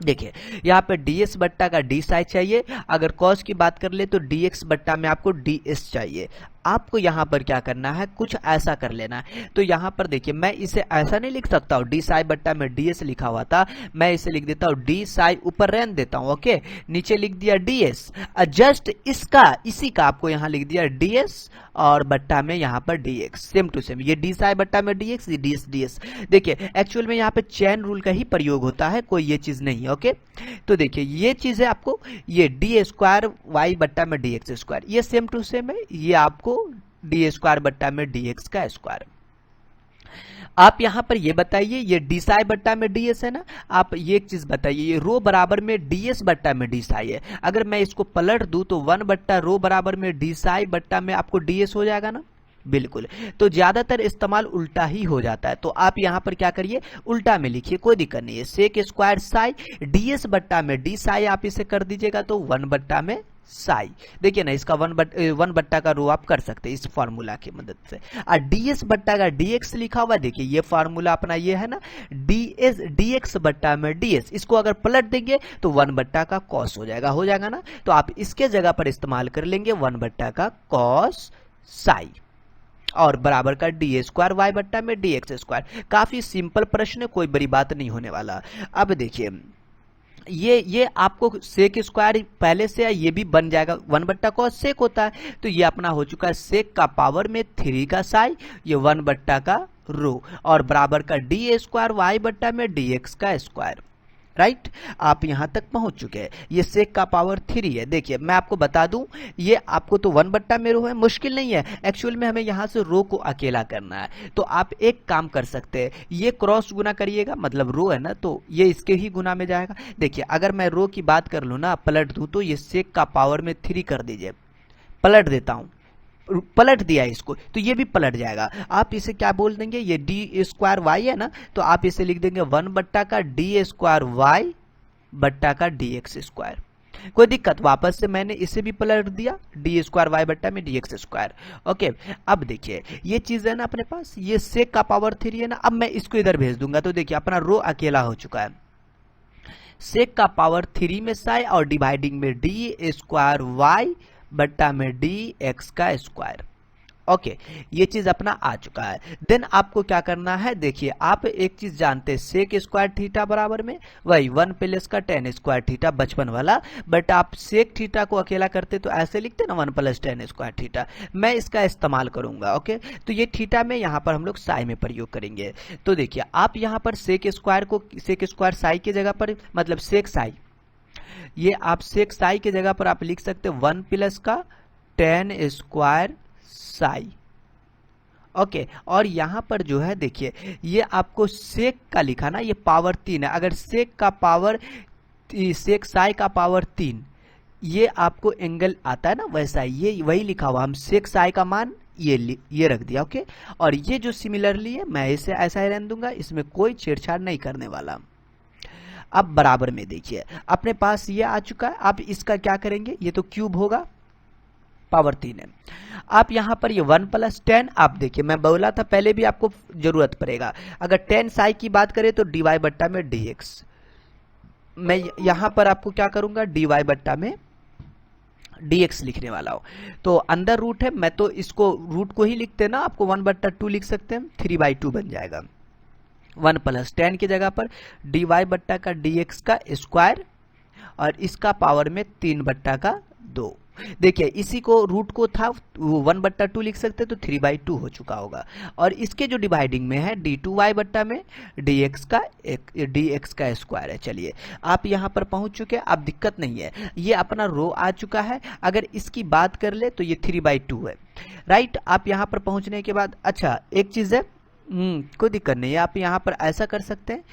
देखिए यहाँ पे ds बट्टा का डी साई चाहिए, अगर कॉस की बात कर ले तो dx बट्टा में आपको ds चाहिए। आपको यहाँ पर क्या करना है, कुछ ऐसा कर लेना है। तो यहाँ पर देखिए मैं इसे ऐसा नहीं लिख सकता हूँ, डी साई बट्टा में ds लिखा हुआ था, मैं इसे लिख देता हूँ डी साई, ऊपर रहने देता हूँ, ओके, नीचे लिख दिया ds, जस्ट इसी का आपको यहाँ लिख दिया ds और बट्टा में यहाँ पर dx, सेम टू सेम, ये डी साई बट्टा में dx, ये ds। देखिए एक्चुअल में यहाँ पे चेन रूल का ही प्रयोग होता है, कोई ये चीज नहीं है, ओके। तो देखिए ये चीज है आपको, ये डी स्क्वायर वाई बट्टा में डी एक्स स्क्वायर, ये सेम टू सेम है, ये आपको डी स्क्वायर बट्टा में डी एक्स का स्क्वायर। आप यहां पर ये बताइए, ये डी साई बट्टा में डी एस है ना, आप ये एक चीज बताइए, ये रो बराबर में डी एस बट्टा में डी साई है, अगर मैं इसको पलट दूं तो 1 बट्टा रो बराबर में डी साई बट्टा में आपको डी एस हो जाएगा ना, बिल्कुल। तो ज्यादातर इस्तेमाल उल्टा ही हो जाता है, तो आप यहां पर क्या करिए, उल्टा में लिखिए, कोई दिक्कत नहीं है, सेक स्क्वायर साई डीएस बट्टा में डी साई आप इसे कर दीजिएगा तो 1 बट्टा में साई। देखिए ना, इसका 1 बट्टा का रो आप कर सकते हैं इस फार्मूला की मदद से। और डीएस बट्टा का डीएक्स लिखा हुआ, देखिए ये फार्मूला अपना ये है ना, डीएक्स बट्टा में डीएस, इसको अगर पलट देंगे तो 1 बट्टा का कॉस हो जाएगा ना, तो आप इसके जगह पर इस्तेमाल कर लेंगे 1 बट्टा का कॉस साई और बराबर का डी स्क्वायर वाई बट्टा में डी एक्स स्क्वायर। काफी सिंपल प्रश्न है, कोई बड़ी बात नहीं होने वाला। अब देखिए ये आपको सेक स्क्वायर पहले से है, ये भी बन जाएगा, 1 बट्टा कॉस सेक होता है, तो ये अपना हो चुका है सेक का पावर में 3 का साई, ये 1 बट्टा का रो और बराबर का डी स्क्वायर वाई बट्टा में डी एक्स का स्क्वायर। राइट, आप यहां तक पहुंच चुके हैं, ये सेक का पावर 3 है। देखिए मैं आपको बता दूं, ये आपको तो 1 बट्टा में रो है, मुश्किल नहीं है, एक्चुअल में हमें यहां से रो को अकेला करना है। तो आप एक काम कर सकते हैं, ये क्रॉस गुना करिएगा, मतलब रो है ना तो ये इसके ही गुना में जाएगा। देखिए अगर मैं रो की बात कर लूं ना, पलट दूं तो ये सेक का पावर में 3 कर दीजिए, पलट देता हूं, पलट दिया इसको तो ये भी पलट जाएगा। आप इसे क्या बोल देंगे, ये डी स्क्वायर वाई है ना, तो आप इसे लिख देंगे 1 बट्टा का डी स्क्वायर वाई बट्टा का डी एक्स स्क्वायर। कोई दिक्कत, वापस से मैंने इसे भी पलट दिया, डी स्क्वायर वाई बट्टा में डी एक्स स्क्वायर, ओके। अब देखिए ये चीज है ना अपने पास, ये सेक का पावर 3 है ना, अब मैं इसको इधर भेज दूंगा तो देखिए अपना रो अकेला हो चुका है, सेक का पावर 3 में साई और डिवाइडिंग में डी स्क्वायर वाई बट्टा में डी एक्स का स्क्वायर, ओके। ये चीज अपना आ चुका है। देन आपको क्या करना है, देखिए आप एक चीज जानते हैं, सेक स्क्वायर थीटा बराबर में वही 1 प्लस का tan स्क्वायर थीटा, बचपन वाला, बट आप सेक थीटा को अकेला करते तो ऐसे लिखते ना 1 प्लस tan स्क्वायर थीटा, मैं इसका इस्तेमाल करूंगा, ओके। तो ये थीटा में यहाँ पर हम लोग साई में प्रयोग करेंगे। तो देखिए आप यहाँ पर सेक स्क्वायर साई की जगह पर, मतलब सेक साई, ये आप सेक साई की जगह पर आप लिख सकते हैं 1 प्लस का tan स्क्वायर साई, ओके। और यहां पर जो है देखिए ये आपको सेक का लिखा ना, ये पावर 3 है, अगर सेक साई का पावर 3 ये आपको एंगल आता है ना, वैसा ये वही लिखा हुआ, हम सेक साई का मान ये रख दिया, ओके। और ये जो सिमिलरली है मैं इसे ऐसा ही रहने दूंगा, इसमें कोई छेड़छाड़ नहीं करने वाला। अब बराबर में देखिए अपने पास ये आ चुका है, आप इसका क्या करेंगे, ये तो क्यूब होगा, पावर 3 है। आप यहां पर ये 1 प्लस 10, आप देखिए मैं बोला था पहले भी आपको जरूरत पड़ेगा, अगर 10 साई की बात करें तो डी वाई बट्टा में डी एक्स, मैं यहां पर आपको क्या करूंगा, डी वाई बट्टा में डी एक्स लिखने वाला हूं। तो अंदर रूट है, मैं तो इसको रूट को ही लिखते ना, आपको 1 बट्टा 2 लिख सकते हैं, 3/2 बन जाएगा, 1 प्लस 10 की जगह पर डी वाई बट्टा का डी एक्स का स्क्वायर और इसका पावर में 3 बट्टा का 2। देखिए इसी को रूट को था 1 बट्टा 2 लिख सकते तो 3/2 हो चुका होगा, और इसके जो डिवाइडिंग में है d2y बट्टा में dx का स्क्वायर है। चलिए आप यहां पर पहुंच चुके हैं, अब दिक्कत नहीं है, ये अपना रो आ चुका है। अगर इसकी बात कर ले तो ये 3/2 है, राइट। आप यहां पर पहुंचने के बाद, अच्छा एक चीज है, कोई दिक्कत नहीं है, आप यहाँ पर ऐसा कर सकते हैं,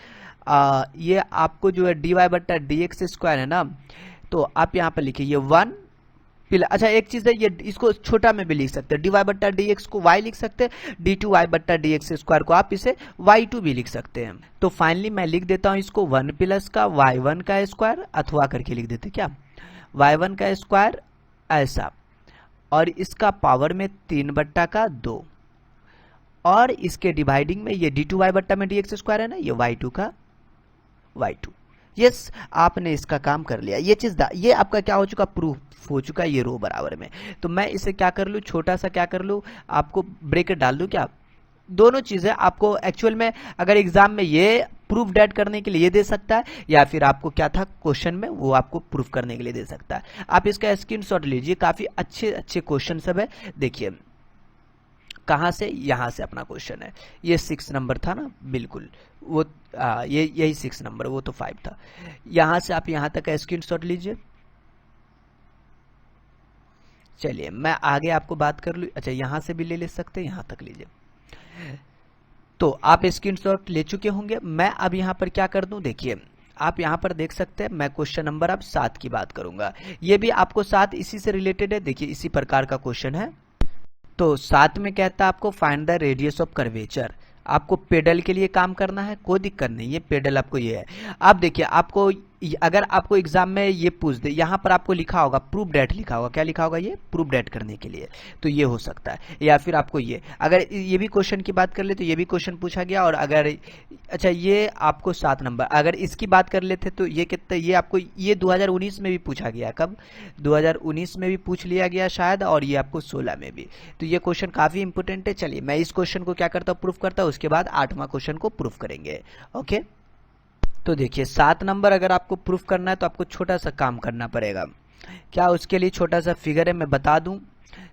ये आपको जो है dy बट्टा dx स्क्वायर है ना, तो आप यहाँ पर लिखिए ये 1 अच्छा एक चीज है, ये इसको छोटा में भी लिख सकते हैं, dy बट्टा dx को y लिख सकते हैं, d2y बट्टा dx स्क्वायर को आप इसे y2 भी लिख सकते हैं। तो फाइनली मैं लिख देता हूं इसको 1 प्लस का y1 का स्क्वायर, अथवा करके लिख देते क्या, y1 का स्क्वायर ऐसा, और इसका पावर में 3/2, और इसके डिवाइडिंग में ये d2y बट्टा में dx² है ना, ये y2 का y2। यस, आपने इसका काम कर लिया। ये चीज ये आपका क्या हो चुका, प्रूफ हो चुका है, ये रो बराबर में। तो मैं इसे क्या कर लूँ, छोटा सा क्या कर लूँ, आपको ब्रेकेट डाल दूँ क्या, दोनों चीजें आपको एक्चुअल में अगर एग्जाम में ये प्रूफ डेट करने के लिए ये दे सकता है, या फिर आपको क्या था क्वेश्चन में वो आपको प्रूफ करने के लिए दे सकता है। आप इसका स्क्रीनशॉट लीजिए, काफी अच्छे अच्छे क्वेश्चन सब है। देखिए कहाँ से, यहाँ से अपना क्वेश्चन है, ये 6 नंबर था ना, बिल्कुल वो ये यही 6 नंबर, वो तो 5 था। यहाँ से आप यहाँ तक का स्क्रीनशॉट लीजिए। चलिए मैं आगे आपको बात कर लूँ, अच्छा यहाँ से भी ले सकते हैं, यहाँ तक लीजिए। तो आप स्क्रीनशॉट ले चुके होंगे। मैं अब यहाँ पर क्या कर दूं, देखिए आप यहाँ पर देख सकते हैं, मैं क्वेश्चन नंबर अब 7 की बात करूंगा। ये भी आपको 7 इसी से रिलेटेड है, देखिए इसी प्रकार का क्वेश्चन है। तो 7 में कहता है आपको find the radius of curvature. आपको पेडल के लिए काम करना है, कोई दिक्कत नहीं है, पेडल आपको ये है। आप देखिए आपको अगर आपको एग्जाम में ये पूछ दे, यहाँ पर आपको लिखा होगा प्रूफ डेट, लिखा होगा, क्या लिखा होगा, ये प्रूफ डेट करने के लिए, तो ये हो सकता है। या फिर आपको ये, अगर ये भी क्वेश्चन की बात कर ले तो ये भी क्वेश्चन पूछा गया, और अगर अच्छा ये आपको 7 नंबर, अगर इसकी बात कर लेते तो ये कितना, ये आपको ये 2019 में भी पूछा गया, कब 2019 में भी पूछ लिया गया शायद, और ये आपको 16 में भी। तो ये क्वेश्चन काफी इंपोर्टेंट है। चलिए मैं इस क्वेश्चन को क्या करता हूँ, प्रूफ करता हूँ, उसके बाद 8वां क्वेश्चन को प्रूफ करेंगे। ओके, तो देखिए 7 नंबर अगर आपको प्रूफ करना है तो आपको छोटा सा काम करना पड़ेगा। क्या, उसके लिए छोटा सा फिगर है, मैं बता दूं।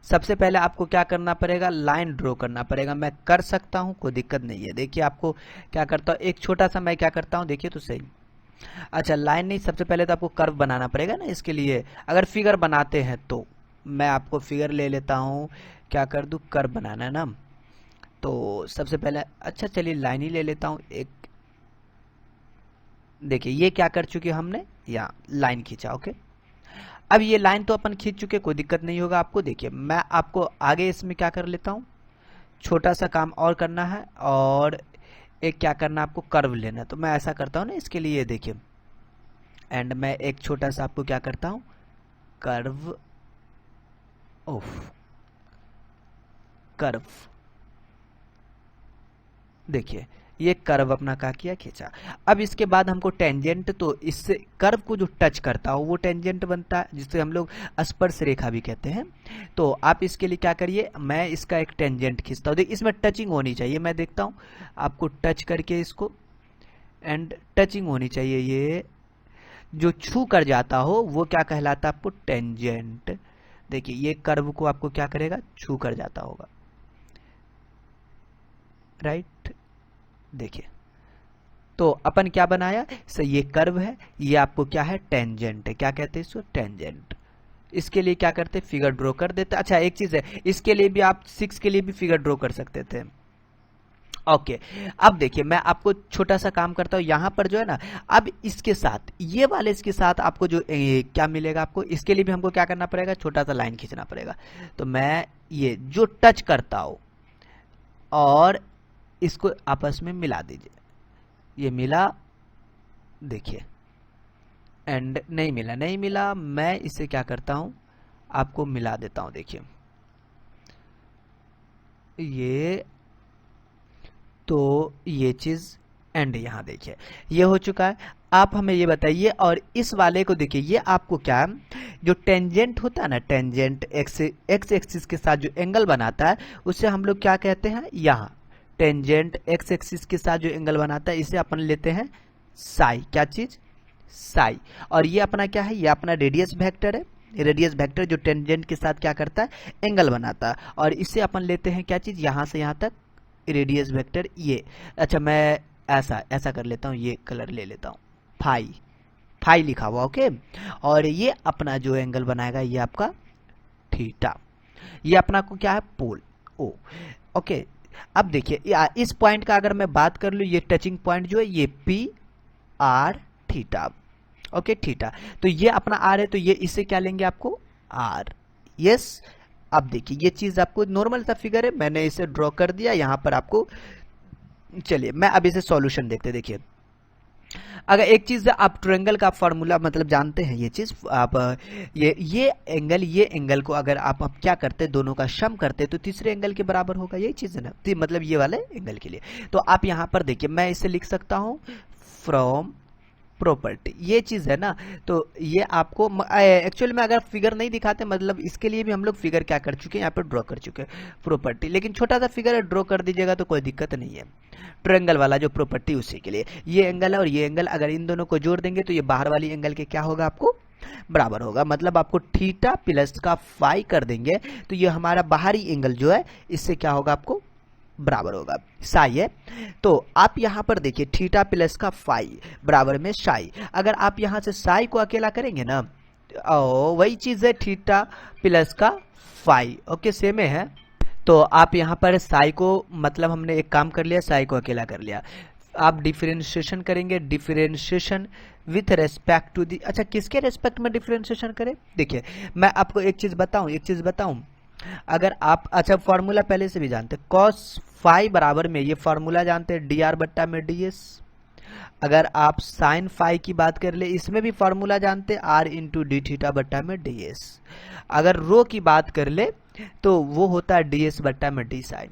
सबसे पहले आपको क्या करना पड़ेगा, लाइन ड्रॉ करना पड़ेगा। मैं कर सकता हूं, कोई दिक्कत नहीं है। देखिए आपको क्या करता हूं, एक छोटा सा मैं क्या करता हूं, देखिए तो सही। अच्छा लाइन नहीं, सबसे पहले तो आपको कर्व बनाना पड़ेगा ना, इसके लिए अगर फिगर बनाते हैं तो मैं आपको फिगर ले लेता हूं, क्या कर दूं, कर्व बनाना है ना। तो सबसे पहले अच्छा चलिए लाइन ही ले लेता हूं एक। देखिए ये क्या कर चुके हमने, यहाँ लाइन खींचा। ओके, अब ये लाइन तो अपन खींच चुके, कोई दिक्कत नहीं होगा आपको। देखिए मैं आपको आगे इसमें क्या कर लेता हूँ, छोटा सा काम और करना है, और एक क्या करना है आपको, कर्व लेना है। तो मैं ऐसा करता हूँ ना इसके लिए, देखिए एंड मैं एक छोटा सा आपको क्या करता हूँ, कर्व, ओफ कर्व, देखिए ये कर्व अपना क्या किया, खींचा। अब इसके बाद हमको टेंजेंट, तो इससे कर्व को जो टच करता हो वो टेंजेंट बनता है, जिसे हम लोग स्पर्श रेखा भी कहते हैं। तो आप इसके लिए क्या करिए, मैं इसका एक टेंजेंट खींचता हूँ। देखिए इसमें टचिंग होनी चाहिए, मैं देखता हूँ आपको टच करके इसको, एंड टचिंग होनी चाहिए, ये जो छू कर जाता हो वो क्या कहलाता है आपको, टेंजेंट। देखिए ये कर्व को आपको क्या करेगा, छू कर जाता होगा, राइट। देखिए तो अपन क्या बनाया, सो ये कर्व है, ये आपको क्या है, टेंजेंट है। क्या कहते हैं इसको, टेंजेंट। इसके लिए क्या करते, फिगर ड्रॉ कर देते। अच्छा एक चीज है, इसके लिए भी आप 6 के लिए भी फिगर ड्रॉ कर सकते थे। ओके, अब देखिए मैं आपको छोटा सा काम करता हूं, यहां पर जो है ना, अब इसके साथ ये वाले इसके साथ आपको जो क्या मिलेगा आपको, इसके लिए भी हमको क्या करना पड़ेगा, छोटा सा लाइन खींचना पड़ेगा। तो मैं ये जो टच करता हूं और इसको आपस में मिला दीजिए, ये मिला, देखिए एंड नहीं मिला, नहीं मिला, मैं इसे क्या करता हूं, आपको मिला देता हूं। देखिए ये, तो ये चीज एंड यहां देखिए ये हो चुका है। आप हमें ये बताइए, और इस वाले को देखिए, ये आपको क्या, जो टेंजेंट होता है ना, टेंजेंट एक्स एक्सिस के साथ जो एंगल बनाता है उसे हम लोग क्या कहते हैं, यहाँ टेंजेंट एक्स एक्सिस के साथ जो एंगल बनाता है इसे अपन लेते हैं साई। क्या चीज, साई। और ये अपना क्या है, ये अपना रेडियस वेक्टर है, रेडियस वेक्टर जो टेंजेंट के साथ क्या करता है, एंगल बनाता है। और इसे अपन लेते हैं क्या चीज, यहां से यहां तक रेडियस वेक्टर ये। अच्छा मैं ऐसा कर लेता हूँ, ये कलर ले लेता हूँ, फाई, फाई लिखा हुआ। ओके, और ये अपना जो एंगल बनाएगा ये आपका थीटा, ये अपना को क्या है, पोल ओ। ओके, अब देखिए इस पॉइंट का अगर मैं बात कर लूँ, ये टचिंग पॉइंट जो है ये P R theta. Okay theta, तो ये अपना आर है, तो ये इससे क्या लेंगे आपको, आर। यस, अब देखिए ये चीज आपको नॉर्मल सा फिगर है, मैंने इसे ड्रॉ कर दिया यहां पर आपको। चलिए मैं अब इसे सॉल्यूशन देखते, देखिए अगर एक चीज आप ट्रायंगल का फॉर्मूला मतलब जानते हैं, ये चीज आप ये एंगल को अगर आप क्या करते दोनों का सम करते तो तीसरे एंगल के बराबर होगा, यही चीज है ना, मतलब ये वाले एंगल के लिए। तो आप यहाँ पर देखिए मैं इसे लिख सकता हूँ फ्रॉम प्रॉपर्टी, ये चीज है ना। तो ये आपको एक्चुअली में अगर फिगर नहीं दिखाते, मतलब इसके लिए भी हम लोग फिगर क्या कर चुके हैं, यहाँ पर ड्रॉ कर चुके हैं प्रॉपर्टी, लेकिन छोटा सा फिगर ड्रॉ कर दीजिएगा तो कोई दिक्कत नहीं है। ट्रायंगल वाला जो प्रॉपर्टी उसी के लिए, ये एंगल है और ये एंगल, अगर इन दोनों को जोड़ देंगे तो ये बाहर वाली एंगल के क्या होगा, आपको बराबर होगा। मतलब आपको थीटा प्लस का फाई कर देंगे तो ये हमारा बाहरी एंगल जो है इससे क्या होगा, आपको बराबर होगा साई है। तो आप यहां पर देखिए थीटा प्लस का फाई बराबर में साई, अगर आप यहां से साई को अकेला करेंगे ना, वही चीज है थीटा प्लस का फाई, ओके सेम है। तो आप यहां पर साई को, मतलब हमने एक काम कर लिया, साई को अकेला कर लिया। आप डिफरेंशिएशन करेंगे, differentiation with respect to the, अच्छा किसके रेस्पेक्ट में डिफरेंशिएशन करें, देखिए मैं आपको एक चीज बताऊं, अगर आप, अच्छा फॉर्मूला पहले से भी जानते, कॉस फाई बराबर में, ये फॉर्मूला जानते हैं डी आर बट्टा में डी एस। अगर आप साइन फाई की बात कर ले, इसमें भी फॉर्मूला जानते आर इंटू डी थीटा बट्टा में डी एस। अगर रो की बात कर ले तो वो होता है डी एस बट्टा में डी साइन।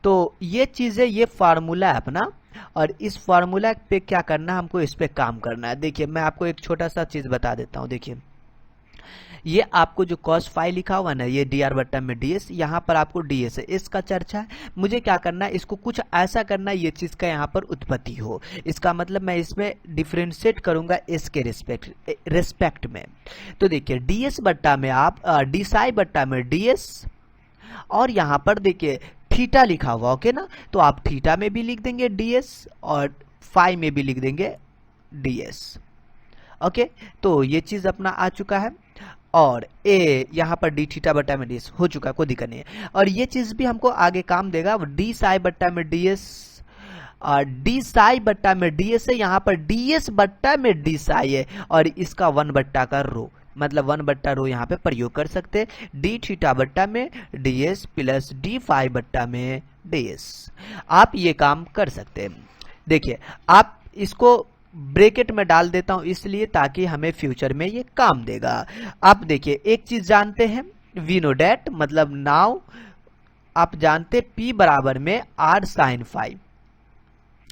तो ये चीजें, ये फार्मूला है अपना, और इस फार्मूला पे क्या करना, हमको इस पे काम करना है। देखिए मैं आपको एक छोटा सा चीज बता देता हूँ, देखिए ये आपको जो कॉस फाई लिखा हुआ ना, ये डी आर बट्टा में डी एस, यहाँ पर आपको डी एस है, इसका चर्चा है। मुझे क्या करना है, इसको कुछ ऐसा करना है ये चीज का यहाँ पर उत्पत्ति हो, इसका मतलब मैं इसमें डिफ्रेंशिएट करूंगा एस के रेस्पेक्ट में। तो देखिए डी एस बट्टा में आप डी साई बट्टा में डी एस, और यहाँ पर देखिए थीटा लिखा हुआ, ओके ना, तो आप थीटा में भी लिख देंगे डी एस और फाई में भी लिख देंगे डी एस, ओके। तो ये चीज अपना आ चुका है, और ए यहाँ पर डी थीटा बट्टा में डी एस हो चुका, कोई दिक्कत नहीं है। और ये चीज भी हमको आगे काम देगा, डी साई बट्टा में डी एस, डी साई बट्टा में डी एस है, यहाँ पर डी एस बट्टा में डी साई है, और इसका 1 बट्टा का रो, मतलब 1 बट्टा रो यहाँ पे प्रयोग कर सकते हैं, डी थीटा बट्टा में D S plus D phi बट्टा में डी एस। आप ये काम कर सकते हैं। देखिए आप इसको ब्रैकेट में डाल देता हूं इसलिए ताकि हमें फ्यूचर में ये काम देगा। आप देखिए एक चीज जानते हैं, वी नो डेट, मतलब नाउ आप जानते P बराबर में आर साइन फाई,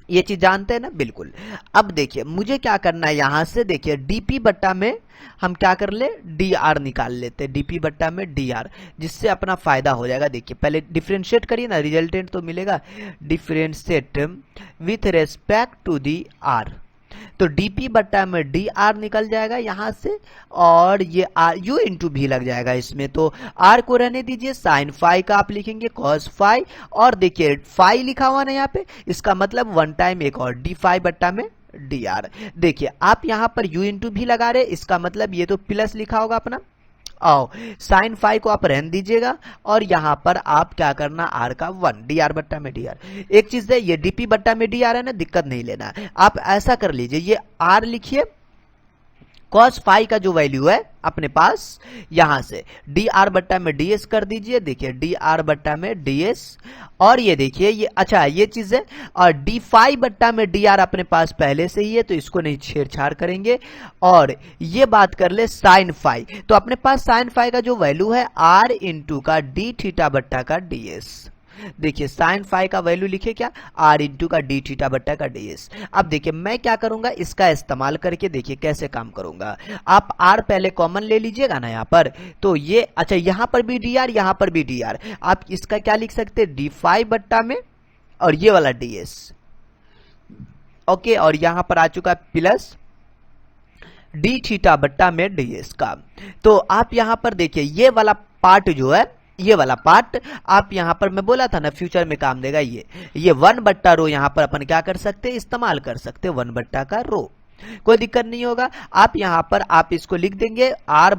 ये चीज जानते हैं ना, बिल्कुल। अब देखिए मुझे क्या करना है, यहां से देखिए डीपी बट्टा में हम क्या कर ले, डी आर निकाल लेते हैं, डीपी बट्टा में डी आर, जिससे अपना फायदा हो जाएगा। देखिए पहले डिफरेंशिएट करिए ना, रिजल्टेंट तो मिलेगा, differentiate with respect to the R, तो dp बट्टा में dr निकल जाएगा यहां से, और ये r u इंटू भी लग जाएगा इसमें, तो r को रहने दीजिए, साइन फाई का आप लिखेंगे कॉस फाई, और देखिए फाई लिखा हुआ ना यहाँ पे, इसका मतलब 1 टाइम एक और डी फाई बट्टा में डी आर। देखिए आप यहाँ पर u इंटू भी लगा रहे, इसका मतलब ये तो प्लस लिखा होगा अपना, आओ साइन फाई को आप रहने दीजिएगा, और यहां पर आप क्या करना, आर का 1 डी आर बट्टा में डी आर। एक चीज है, ये डीपी बट्टा में डी आर है ना, दिक्कत नहीं लेना, आप ऐसा कर लीजिए, ये आर लिखिए, कॉस फाई का जो वैल्यू है अपने पास यहां से डी आर बट्टा में डी एस कर दीजिए, देखिए डी आर बट्टा में डी एस, और ये देखिए ये, अच्छा ये चीज है, और डी फाई बट्टा में डी आर अपने पास पहले से ही है तो इसको नहीं छेड़छाड़ करेंगे। और ये बात कर ले साइन फाई, तो अपने पास साइन फाई का जो वैल्यू है आर इंटू का डी थीटा बट्टा का डी एस, देखिए साइन फाई का वैल्यू लिखे क्या, आर इंटू का डी थीटा बट्टा का डी एस। अब देखिए मैं क्या करूंगा, इसका इस्तेमाल करके देखिए कैसे काम करूंगा। आप आर पहले कॉमन ले लीजिएगा ना यहाँ पर, तो ये, अच्छा यहाँ पर भी डी आर, यहाँ पर भी डी आर, आप इसका क्या लिख सकते हैं, डी फाई बट्टा में और ये वाला डी एस, ओके, और यहां पर आ चुका प्लस डी थीटा बट्टा में डी एस का। तो आप यहां पर देखिए ये वाला पार्ट जो है, ये वाला पार्ट आप यहां पर, मैं बोला था ना फ्यूचर में काम देगा, ये 1 बट्टा रो यहां पर अपन क्या कर सकते हैं, इस्तेमाल कर सकते हैं 1 बट्टा का रो, कोई दिक्कत नहीं होगा। आप यहां पर आप इसको लिख देंगे आर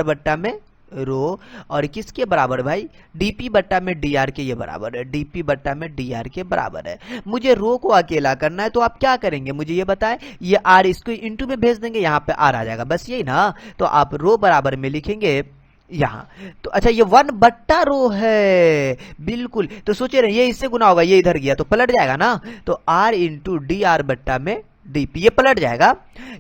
बट्टा में रो, और किसके बराबर भाई, डीपी बट्टा में डी आर के ये बराबर है, डीपी बट्टा में डी आर के बराबर है। मुझे रो को अकेला करना है तो आप क्या करेंगे मुझे ये बताएं, ये आर इसको इंटू में भेज देंगे, यहाँ पे आर आ जाएगा, बस यही ना। तो आप रो बराबर में लिखेंगे यहाँ। तो अच्छा ये 1/रो है, बिल्कुल। तो सोचे रहे ये इससे गुना होगा, ये इधर गया तो पलट जाएगा ना, तो r इंटू डी आर बट्टा में dp, ये पलट जाएगा।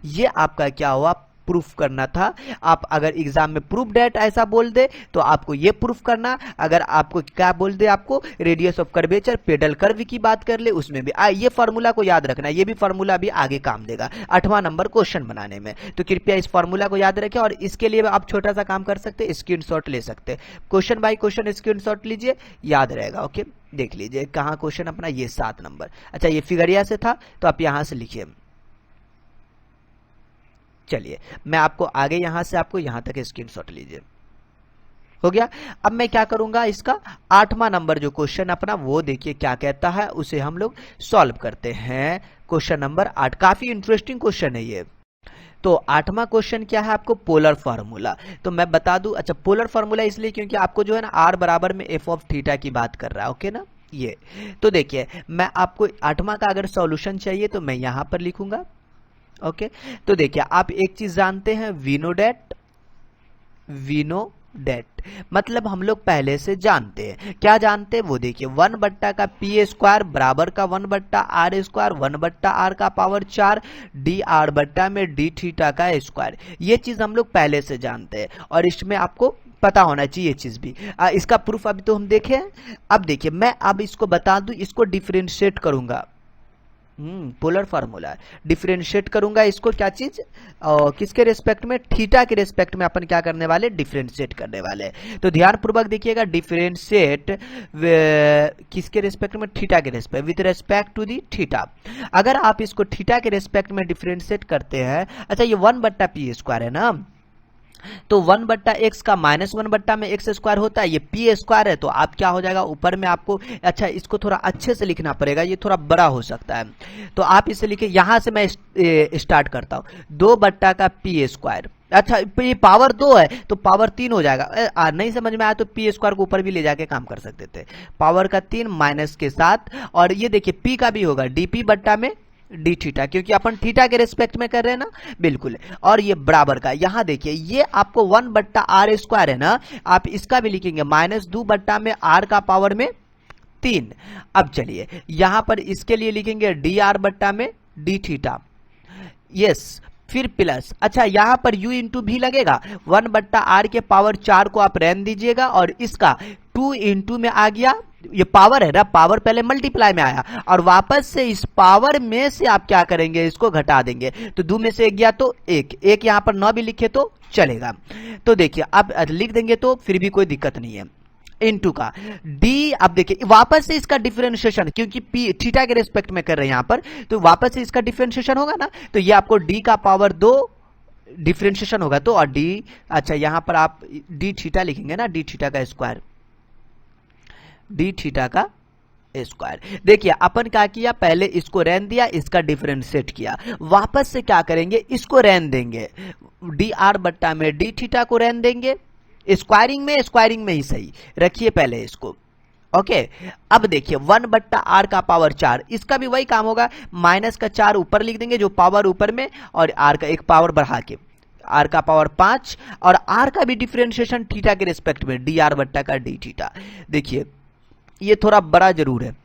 ये आपका क्या हुआ, प्रूफ करना था। आप अगर एग्जाम में प्रूफ डेट ऐसा बोल दे तो आपको ये प्रूफ करना, अगर आपको क्या बोल दे, आपको radius of curvature pedal curve की बात कर ले उसमें भी ये फार्मूला को याद रखना, ये भी फार्मूला भी आगे काम देगा 8वां नंबर क्वेश्चन बनाने में। तो कृपया इस फार्मूला को याद रखें, और इसके लिए आप छोटा सा काम कर सकते हैं, स्क्रीनशॉट ले सकते हैं, क्वेश्चन बाय क्वेश्चन स्क्रीनशॉट लीजिए, याद रहेगा। ओके, देख लीजिए कहाँ क्वेश्चन अपना, ये 7 नंबर। अच्छा ये फिगरिया से था तो आप यहां से लिखिए। चलिए मैं आपको आगे यहां से आपको यहां तक स्क्रीनशॉट लीजिए, हो गया। अब मैं क्या करूंगा, इसका 8वां नंबर जो क्वेश्चन अपना वो देखिए क्या कहता है, उसे हम लोग सॉल्व करते हैं। क्वेश्चन नंबर 8 काफी इंटरेस्टिंग क्वेश्चन है ये। तो 8वां क्वेश्चन क्या है, आपको पोलर फार्मूला। तो मैं बता दूं, अच्छा पोलर फार्मूला इसलिए क्योंकि आपको जो है ना r बराबर में f ऑफ थीटा की बात कर रहा है, ओके ना ये। तो देखिए मैं आपको 8वां का अगर सॉल्यूशन चाहिए तो मैं यहां पर लिखूंगा। ओके तो देखिए आप एक चीज जानते हैं, वीनो डेट मतलब हम लोग पहले से जानते हैं, क्या जानते हैं वो देखिए, 1/का पी स्क्वायर बराबर का 1/r स्क्वायर, 1/r का पावर 4 डी आर बट्टा में डी थीटा का स्क्वायर, ये चीज हम लोग पहले से जानते हैं, और इसमें आपको पता होना चाहिए ये चीज भी। इसका प्रूफ अभी तो हम देखें। अब देखिए मैं अब इसको बता दूं, इसको डिफरेंशिएट करूंगा, पोलर फार्मूला डिफरेंशिएट करूंगा इसको, क्या चीज किसके रेस्पेक्ट में, थीटा के रेस्पेक्ट में अपन क्या करने वाले, डिफरेंशिएट करने वाले। तो ध्यान पूर्वक देखिएगा, डिफरेंशिएट किसके रेस्पेक्ट में, थीटा के respect, with respect to the theta. अगर आप इसको थीटा के रेस्पेक्ट में डिफरेंशिएट करते हैं, अच्छा ये 1/p स्क्वायर है ना, तो 1/x का -1 में x स्क्वायर होता है, ये p स्क्वायर है, तो आप क्या हो जाएगा ऊपर में आपको, अच्छा इसको थोड़ा अच्छे से लिखना पड़ेगा, ये थोड़ा बड़ा हो सकता है, तो आप इसे लिखे, यहां से मैं स्टार्ट करता हूं, 2 का p स्क्वायर। अच्छा ये पावर 2 है तो पावर 3 हो जाएगा, नहीं समझ में आया तो पी स्क्वायर को ऊपर भी ले जाके काम कर सकते थे, पावर का 3 माइनस के साथ, और ये देखिए p का भी होगा dp बट्टा में डी थीटा, क्योंकि अपन थीटा के रिस्पेक्ट में कर रहे हैं ना, बिल्कुल। और ये बराबर का, यहां देखिए ये आपको 1/r स्क्वायर है ना, आप इसका भी लिखेंगे -2 में r का पावर में 3। अब चलिए यहां पर इसके लिए लिखेंगे डी आर बट्टा में डी थीटा, यस, फिर प्लस, अच्छा यहां पर u इंटू भी लगेगा, 1/r के पावर 4 को आप रहने दीजिएगा, और इसका 2 इंटू में आ गया, ये पावर है ना, पावर पहले मल्टीप्लाई में आया, और वापस से इस पावर में से आप क्या करेंगे, इसको घटा देंगे, तो 2 में से 1 गया तो 1 यहां पर 9 भी लिखे तो चलेगा। तो देखिए अब लिख देंगे तो फिर भी कोई दिक्कत नहीं है, इनटू का डी, अब देखिए वापस से इसका डिफरेंशिएशन, क्योंकि पी थीटा के रिस्पेक्ट में कर रहे हैं यहां पर, तो वापस से इसका डिफरेंशिएशन होगा ना, तो ये आपको डी का पावर 2 डिफरेंशिएशन होगा, तो और डी, अच्छा यहां पर आप डी थीटा लिखेंगे ना, डी थीटा का स्क्वायर, डी थीटा का स्क्वायर। देखिए अपन क्या किया, पहले इसको रहने दिया, इसका डिफरेंशिएट किया, वापस से क्या करेंगे, इसको रहने देंगे, डी आर बट्टा में डी थीटा को रहने देंगे, स्क्वायरिंग में ही सही रखिए पहले इसको, ओके। अब देखिए 1/r का पावर 4, इसका भी वही काम होगा, माइनस का 4 ऊपर लिख देंगे, जो पावर ऊपर में, और r का एक पावर बढ़ा के, r का पावर 5, और r का भी डिफरेंशिएशन थीटा के रिस्पेक्ट में, डी आर बट्टा का डी थीटा। देखिए ये थोड़ा बड़ा जरूर है,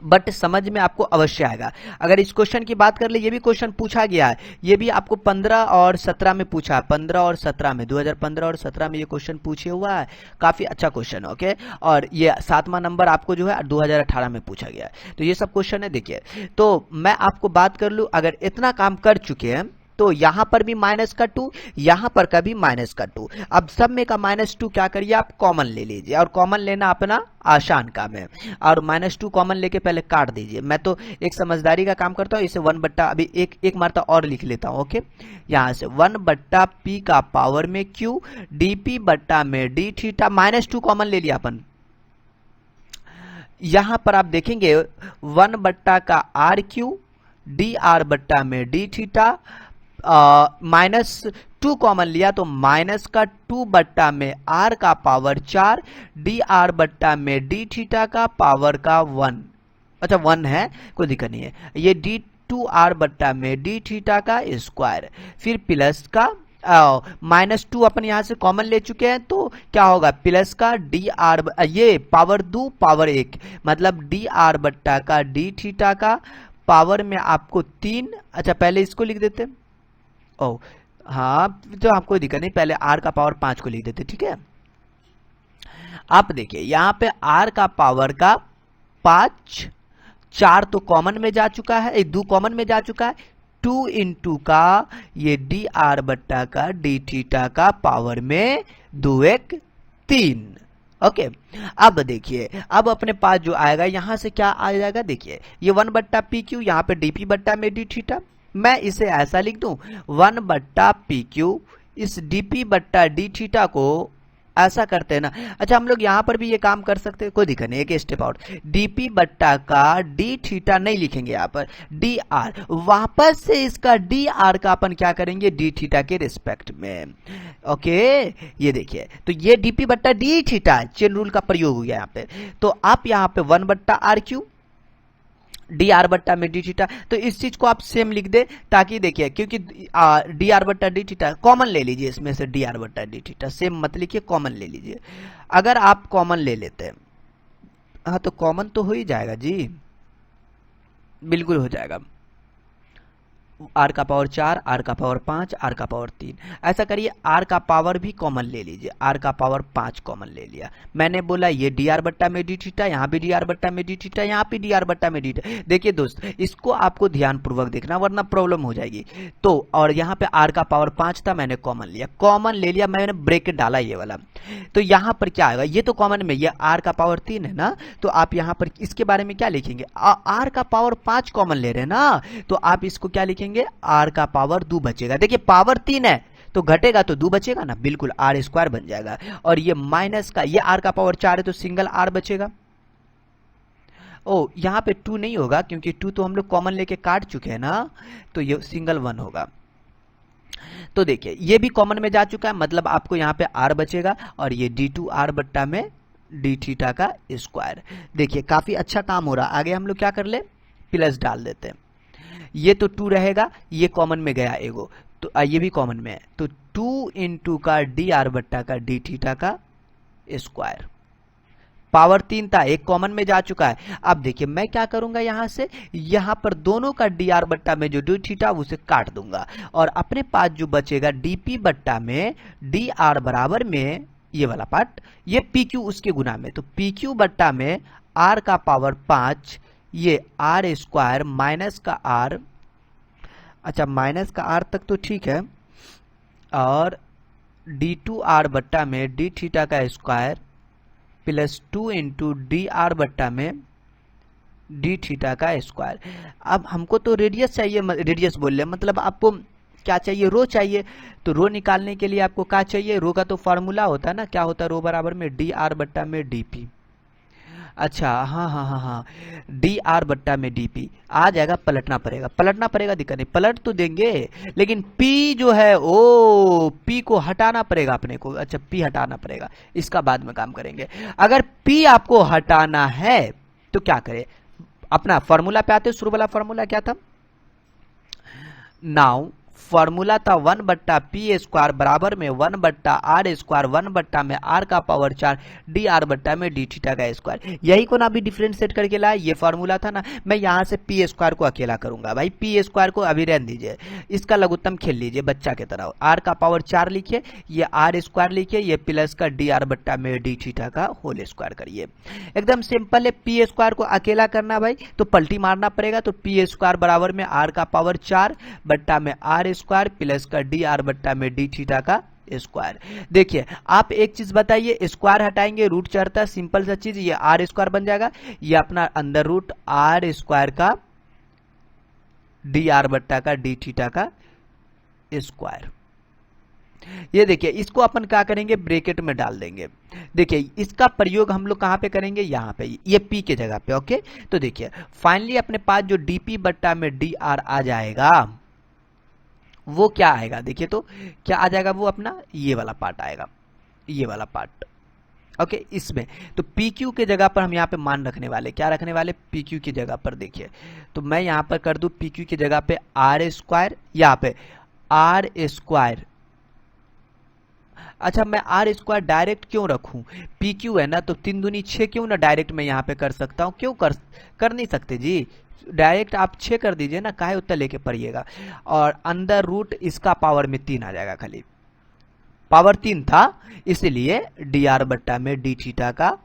बट समझ में आपको अवश्य आएगा। अगर इस क्वेश्चन की बात कर ले, ये भी क्वेश्चन पूछा गया है, ये भी आपको 15 और 17 में पूछा है, 15 और 17 में, 2015 और 17 में ये क्वेश्चन पूछे हुआ है, काफी अच्छा क्वेश्चन है, ओके। और ये 7वां नंबर आपको जो है 2018 में पूछा गया है, तो ये सब क्वेश्चन है। देखिए तो मैं आपको बात कर लूं, अगर इतना काम कर चुके हैं तो यहां पर भी -2, यहां पर का भी -2, अब सब में का -2 क्या करिए आप कॉमन ले लीजिए, और कॉमन लेना अपना आसान काम है, और -2 कॉमन लेके पहले काट दीजिए। मैं तो एक समझदारी का काम करता हूं, इसे 1 अभी एक मारता और लिख लेता हूं, ओके। यहां से 1/p का पावर में q dp बट्टा में डी थीटा, -2 कॉमन ले लिया अपन, यहां पर आप देखेंगे 1 का आर क्यू डी आर बट्टा में डी थीटा, -2 कॉमन लिया तो माइनस का 2 में r का पावर 4 डी आर बट्टा में डी थीटा का पावर का 1, अच्छा 1 है कोई दिक्कत नहीं है, ये डी 2r बट्टा में डी थीटा का स्क्वायर, फिर प्लस का, -2 अपन यहाँ से कॉमन ले चुके हैं, तो क्या होगा प्लस का डी आर, ये पावर 2 पावर 1, मतलब डी आर बट्टा का डी थीटा का पावर में आपको 3। अच्छा पहले इसको लिख देते, ओ हाँ तो आपको दिक्कत नहीं, पहले आर का पावर 5 को लिख देते, ठीक है। आप देखिए यहाँ पे आर का पावर का 5, 4 तो कॉमन में जा चुका है, 2 कॉमन में जा चुका है, 2 इंटू का ये डी आर बट्टा का डी थीटा का पावर में 2 1 3। ओके अब देखिए, अब अपने पास जो आएगा यहां से क्या आ जाएगा, देखिए ये 1 बट्टा पी क्यू, यहाँ पे डीपी बट्टा में डी थीटा, मैं इसे ऐसा लिख दूं 1 बट्टा पी क्यू, इस डीपी बट्टा डी थीटा को ऐसा करते हैं ना। अच्छा हम लोग यहाँ पर भी ये काम कर सकते हैं, कोई दिक्कत नहीं, एक स्टेप आउट, डीपी बट्टा का डी थीटा नहीं लिखेंगे यहाँ पर, डी आर, वापस से इसका डी आर का अपन क्या करेंगे डी थीटा के रिस्पेक्ट में। ओके ये देखिए, तो ये डीपी बट्टा डी थीटा चेन रूल का प्रयोग हो गया यहाँ पे, तो आप यहाँ पे 1 बट्टा आर क्यू डी आर बट्टा में डी थीटा, तो इस चीज को आप सेम लिख दे, ताकि देखिए क्योंकि डी आर बट्टा डी थीटा कॉमन ले लीजिए, इसमें से डी आर बट्टा डी थीटा सेम मत लिखिए, कॉमन ले लीजिए। अगर आप कॉमन ले लेते हैं, हाँ तो कॉमन तो हो ही जाएगा जी, बिल्कुल हो जाएगा, आर का पावर 4, आर का पावर 5, आर का पावर 3, ऐसा करिए आर का पावर भी कॉमन ले लीजिए, आर का पावर 5 कॉमन ले लिया, मैंने बोला ये डी आर बट्टा में डी थीटा, यहाँ भी डी आर बट्टा में डी थीटा, यहाँ भी डी आर बट्टा में डी थीटा। देखिए दोस्त इसको आपको ध्यान पूर्वक देखना वरना प्रॉब्लम हो जाएगी। तो और यहाँ पे आर का पावर 5 था, मैंने कॉमन लिया, कॉमन ले लिया, मैंने ब्रैकेट डाला ये वाला, तो यहाँ पर क्या आएगा, ये तो कॉमन में, ये आर का पावर 3 है ना, तो आप यहाँ पर इसके बारे में क्या लिखेंगे, आर का पावर 5 कॉमन ले रहे हैं ना, तो आप इसको क्या लिखेंगे, आर का पावर 2 बचेगा, देखिए पावर 3 है तो घटेगा तो 2 बचेगा ना, बिल्कुल आर स्क्वायर बन जाएगा, और ये माइनस का, ये आर का पावर 4 है तो सिंगल आर बचेगा। ओ यहाँ पे 2 नहीं होगा क्योंकि 2 तो हम लोग कॉमन लेके काट चुके हैं ना, तो ये सिंगल 1 होगा। तो देखिए ये भी कॉमन में जा चुका है, मतलब आपको यहाँ पे आर बचेगा, और ये d2 आर बट्टा में डी थीटा का स्क्वायर। देखिए काफी अच्छा काम हो रहा, आगे हम लोग क्या कर ले, प्लस डाल देते हैं, ये तो 2 रहेगा, ये कॉमन में गया एगो, तो ये भी कॉमन में है, तो 2 इंटू का डी आर बट्टा का डी थीटा का स्क्वायर, पावर 3 था, एक कॉमन में जा चुका है। अब देखिए मैं क्या करूंगा, यहां से यहां पर दोनों का डी आर बट्टा में जो डी थीटा उसे काट दूंगा, और अपने पास जो बचेगा डीपी बट्टा में डी आर बराबर में ये वाला पार्ट, ये पी क्यू उसके गुना में, तो पी क्यू बट्टा में आर का पावर 5, ये आर स्क्वायर माइनस का आर, अच्छा माइनस का आर तक तो ठीक है, और d2 आर बट्टा में डी थीटा का square plus 2 into D R बट्टा में डी थीटा का स्क्वायर। अब हमको तो रेडियस चाहिए, रेडियस बोल रहे मतलब आपको क्या चाहिए, रो चाहिए, तो रो निकालने के लिए आपको क्या चाहिए, रो का तो फार्मूला होता है ना, क्या होता है, रो बराबर में डी आर बट्टा में डी पी। अच्छा हाँ हाँ हाँ हाँ, डी आर बट्टा में डी पी आ जाएगा, पलटना पड़ेगा, दिक्कत नहीं, पलट तो देंगे, लेकिन पी जो है ओ पी को हटाना पड़ेगा अपने को, अच्छा पी हटाना पड़ेगा, इसका बाद में काम करेंगे। अगर पी आपको हटाना है तो क्या करें, अपना फॉर्मूला पे आते, शुरू वाला फॉर्मूला क्या था, नाउ फॉर्मूला था 1 बट्टा पी स्क्वायर बराबर में 1 बट्टा आर स्क्वायर, 1 बट्टा में आर का पावर 4 डी आर बट्टा में डी थीटा का स्क्वायर, यही को ना अभी डिफरेंशिएट करके लाया, ये फॉर्मूला था ना, मैं यहाँ से पी स्क्वायर को अकेला करूंगा, भाई पी स्क्वायर को अभी रहने दीजिए, इसका लघुत्तम खेल लीजिए बच्चा की तरह, आर का पावर 4 लिखिए, ये आर स्क्वायर लिखिए, ये प्लस का डी आर बट्टा में डी थीटा का होल स्क्वायर करिए, एकदम सिंपल है। पी स्क्वायर को अकेला करना भाई तो पलटी मारना पड़ेगा, तो पी स्क्वायर बराबर में आर का पावर 4 बट्टा में आर स्क्वायर प्लस का डी आर बट्टा में डी थीटा का स्क्वायर। देखिए आप एक चीज बताइए, स्क्वायर हटाएंगे रूट चढ़ता है, सिंपल सा चीज, ये आर स्क्वायर बन जाएगा, ये अपना अंदर रूट आर स्क्वायर का डी आर बट्टा का डी थीटा का स्क्वायर। ये देखिए इसको अपन क्या करेंगे, ब्रैकेट में डाल देंगे। देखिए इसका प्रयोग हम लोग कहां पे करेंगे, यहां पे, ये पी के जगह पे। ओके तो देखिए फाइनली अपने पास जो डीपी बट्टा में डी आर आ जाएगा वो क्या आएगा, देखिए तो क्या आ जाएगा, वो अपना ये वाला पार्ट आएगा, ये वाला पार्ट। ओके इसमें तो PQ के जगह पर हम यहाँ पे मान रखने वाले, क्या रखने वाले, PQ की जगह पर, देखिए तो मैं यहाँ पर कर दूं PQ की जगह पे आर स्क्वायर, यहाँ पे आर स्क्वायर अच्छा मैं आर स्क्वायर डायरेक्ट क्यों रखूं, पी क्यू है ना, तो 3 दूनी 6 क्यों ना डायरेक्ट मैं यहाँ पे कर सकता हूँ, क्यों कर नहीं सकते जी, डायरेक्ट आप 6 कर दीजिए ना, काहे उतना लेके पढ़िएगा। और अंदर रूट इसका पावर में 3 आ जाएगा, खाली पावर 3 था, इसलिए डी आर बट्टा में डी थीटा का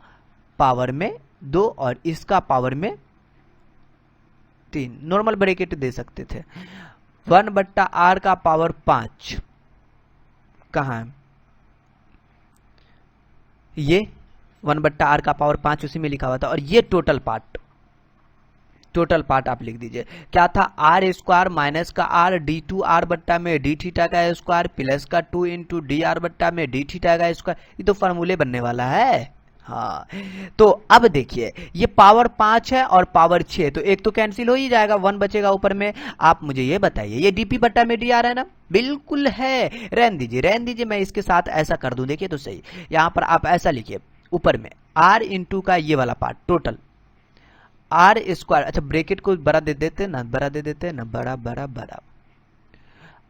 पावर में 2 और इसका पावर में 3, नॉर्मल ब्रैकेट दे सकते थे। 1 बट्टा आर का पावर 5 कहाँ है, ये 1 बट्टा आर का पावर 5 उसी में लिखा हुआ था, और ये टोटल पार्ट आप लिख दीजिए, क्या था, आर स्क्वायर माइनस का आर डी टू आर बट्टा में डी थीटा का स्क्वायर प्लस का 2 इंटू डी आर बट्टा में डी थीटा का स्क्वायर, ये तो फॉर्मूले बनने वाला है। हाँ, तो अब देखिए ये पावर 5 है और पावर 6, तो एक तो कैंसिल हो ही जाएगा, 1 बचेगा ऊपर में। आप मुझे ये बताइए, ये डीपी बट्टा में डी आ रहा है ना, बिल्कुल है, रहने दीजिए, मैं इसके साथ ऐसा कर दूं, देखिए तो सही, यहां पर आप ऐसा लिखिए, ऊपर में आर इंटू का ये वाला पार्ट टोटल आर स्क्वायर, अच्छा ब्रैकेट को बड़ा दे देते ना, बड़ा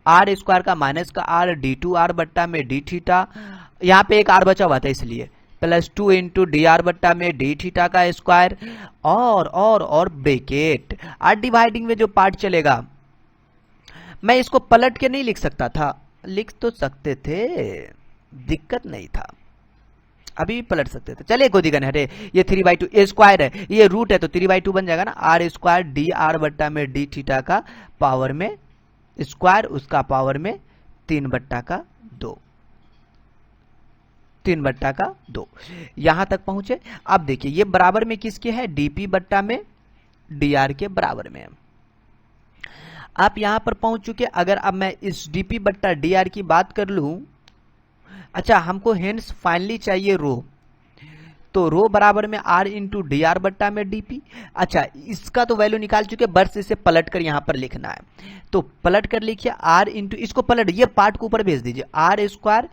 आर स्क्वायर का माइनस का आर डी टू आर बट्टा में डी थीटा, यहाँ पे एक आर बचा हुआ था इसलिए, प्लस 2 इंटू डी आर बट्टा में डी थीटा का स्क्वायर, और ब्रैकेट आर डिवाइडिंग में जो पार्ट चलेगा, मैं इसको पलट के नहीं लिख सकता था, लिख तो सकते थे, दिक्कत नहीं था, अभी भी पलट सकते थे, चलिए कोई दिक्कत नहीं, अरे ये 3/2 ए स्क्वायर है, ये रूट है तो 3/2 बन जाएगा ना, आर स्क्वायर डी आर बट्टा में डी थीटा का पावर में स्क्वायर, उसका पावर में 3/2, 3/2, यहां तक पहुंचे। अब देखिए ये बराबर में किसके है, डीपी बट्टा में डी आर के बराबर में, आप यहां पर पहुंच चुके। अगर अब मैं इस डीपी बट्टा डी आर की बात कर लूं, अच्छा हमको हेंस फाइनली चाहिए रो, तो रो बराबर में आर इंटू डी आर बट्टा में डीपी, अच्छा इसका तो वैल्यू निकाल चुके, बस इसे पलट कर यहां पर लिखना है, तो पलट कर लिखिए आर इंटू, इसको पलट, ये पार्ट को ऊपर भेज दीजिए, R square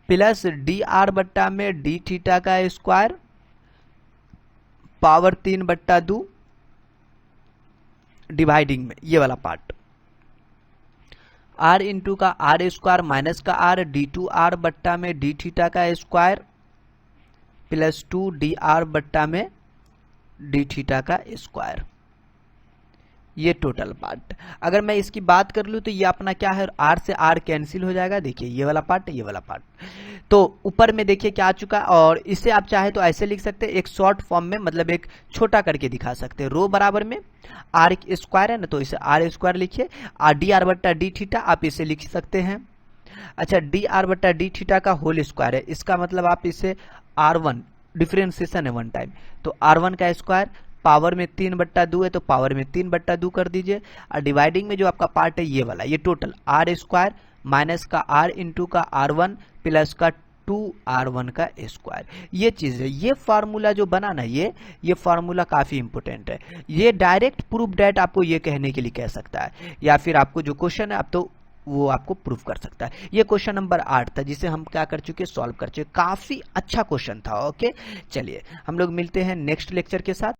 plus D R बट्टा में डी थीटा का स्क्वायर पावर 3/2 डिवाइडिंग में ये वाला पार्ट, आर इंटू का आर स्क्वायर माइनस का आर डी टू आर बट्टा में डी थीटा का स्क्वायर प्लस 2 डी आर बट्टा में डी थीटा का स्क्वायर, ये टोटल पार्ट। अगर मैं इसकी बात कर लूं तो ये अपना क्या है, आर से आर कैंसिल हो जाएगा, देखिए ये वाला पार्ट है, ये वाला पार्ट, तो ऊपर में देखिए क्या आ चुका है, और इसे आप चाहे तो ऐसे लिख सकते हैं, एक शॉर्ट फॉर्म में, मतलब एक छोटा करके दिखा सकते हैं, रो बराबर में आर स्क्वायर है ना, तो इसे आर स्क्वायर लिखिए, डी आर बट्टा डी थीटा आप इसे लिख सकते हैं, अच्छा डी आर बट्टा डी थीटा का होल स्क्वायर है, इसका मतलब आप इसे R1, डिफरेंशिएशन है 1 टाइम, तो R1 का स्क्वायर पावर में 3/2 है, तो पावर में 3/2 कर दीजिए, और डिवाइडिंग में जो आपका पार्ट है ये वाला, ये टोटल आर स्क्वायर माइनस का आर इंटू का R1 प्लस का 2R1 का स्क्वायर, ये चीज है, ये फार्मूला जो बना ना, ये फार्मूला काफी इंपोर्टेंट है, ये डायरेक्ट प्रूफ डेट आपको ये कहने के लिए कह सकता है, या फिर आपको जो क्वेश्चन है आप तो वो आपको प्रूफ कर सकता है। ये क्वेश्चन नंबर 8 था, जिसे हम क्या कर चुके, सॉल्व कर चुके, काफी अच्छा क्वेश्चन था। ओके चलिए हम लोग मिलते हैं नेक्स्ट लेक्चर के साथ।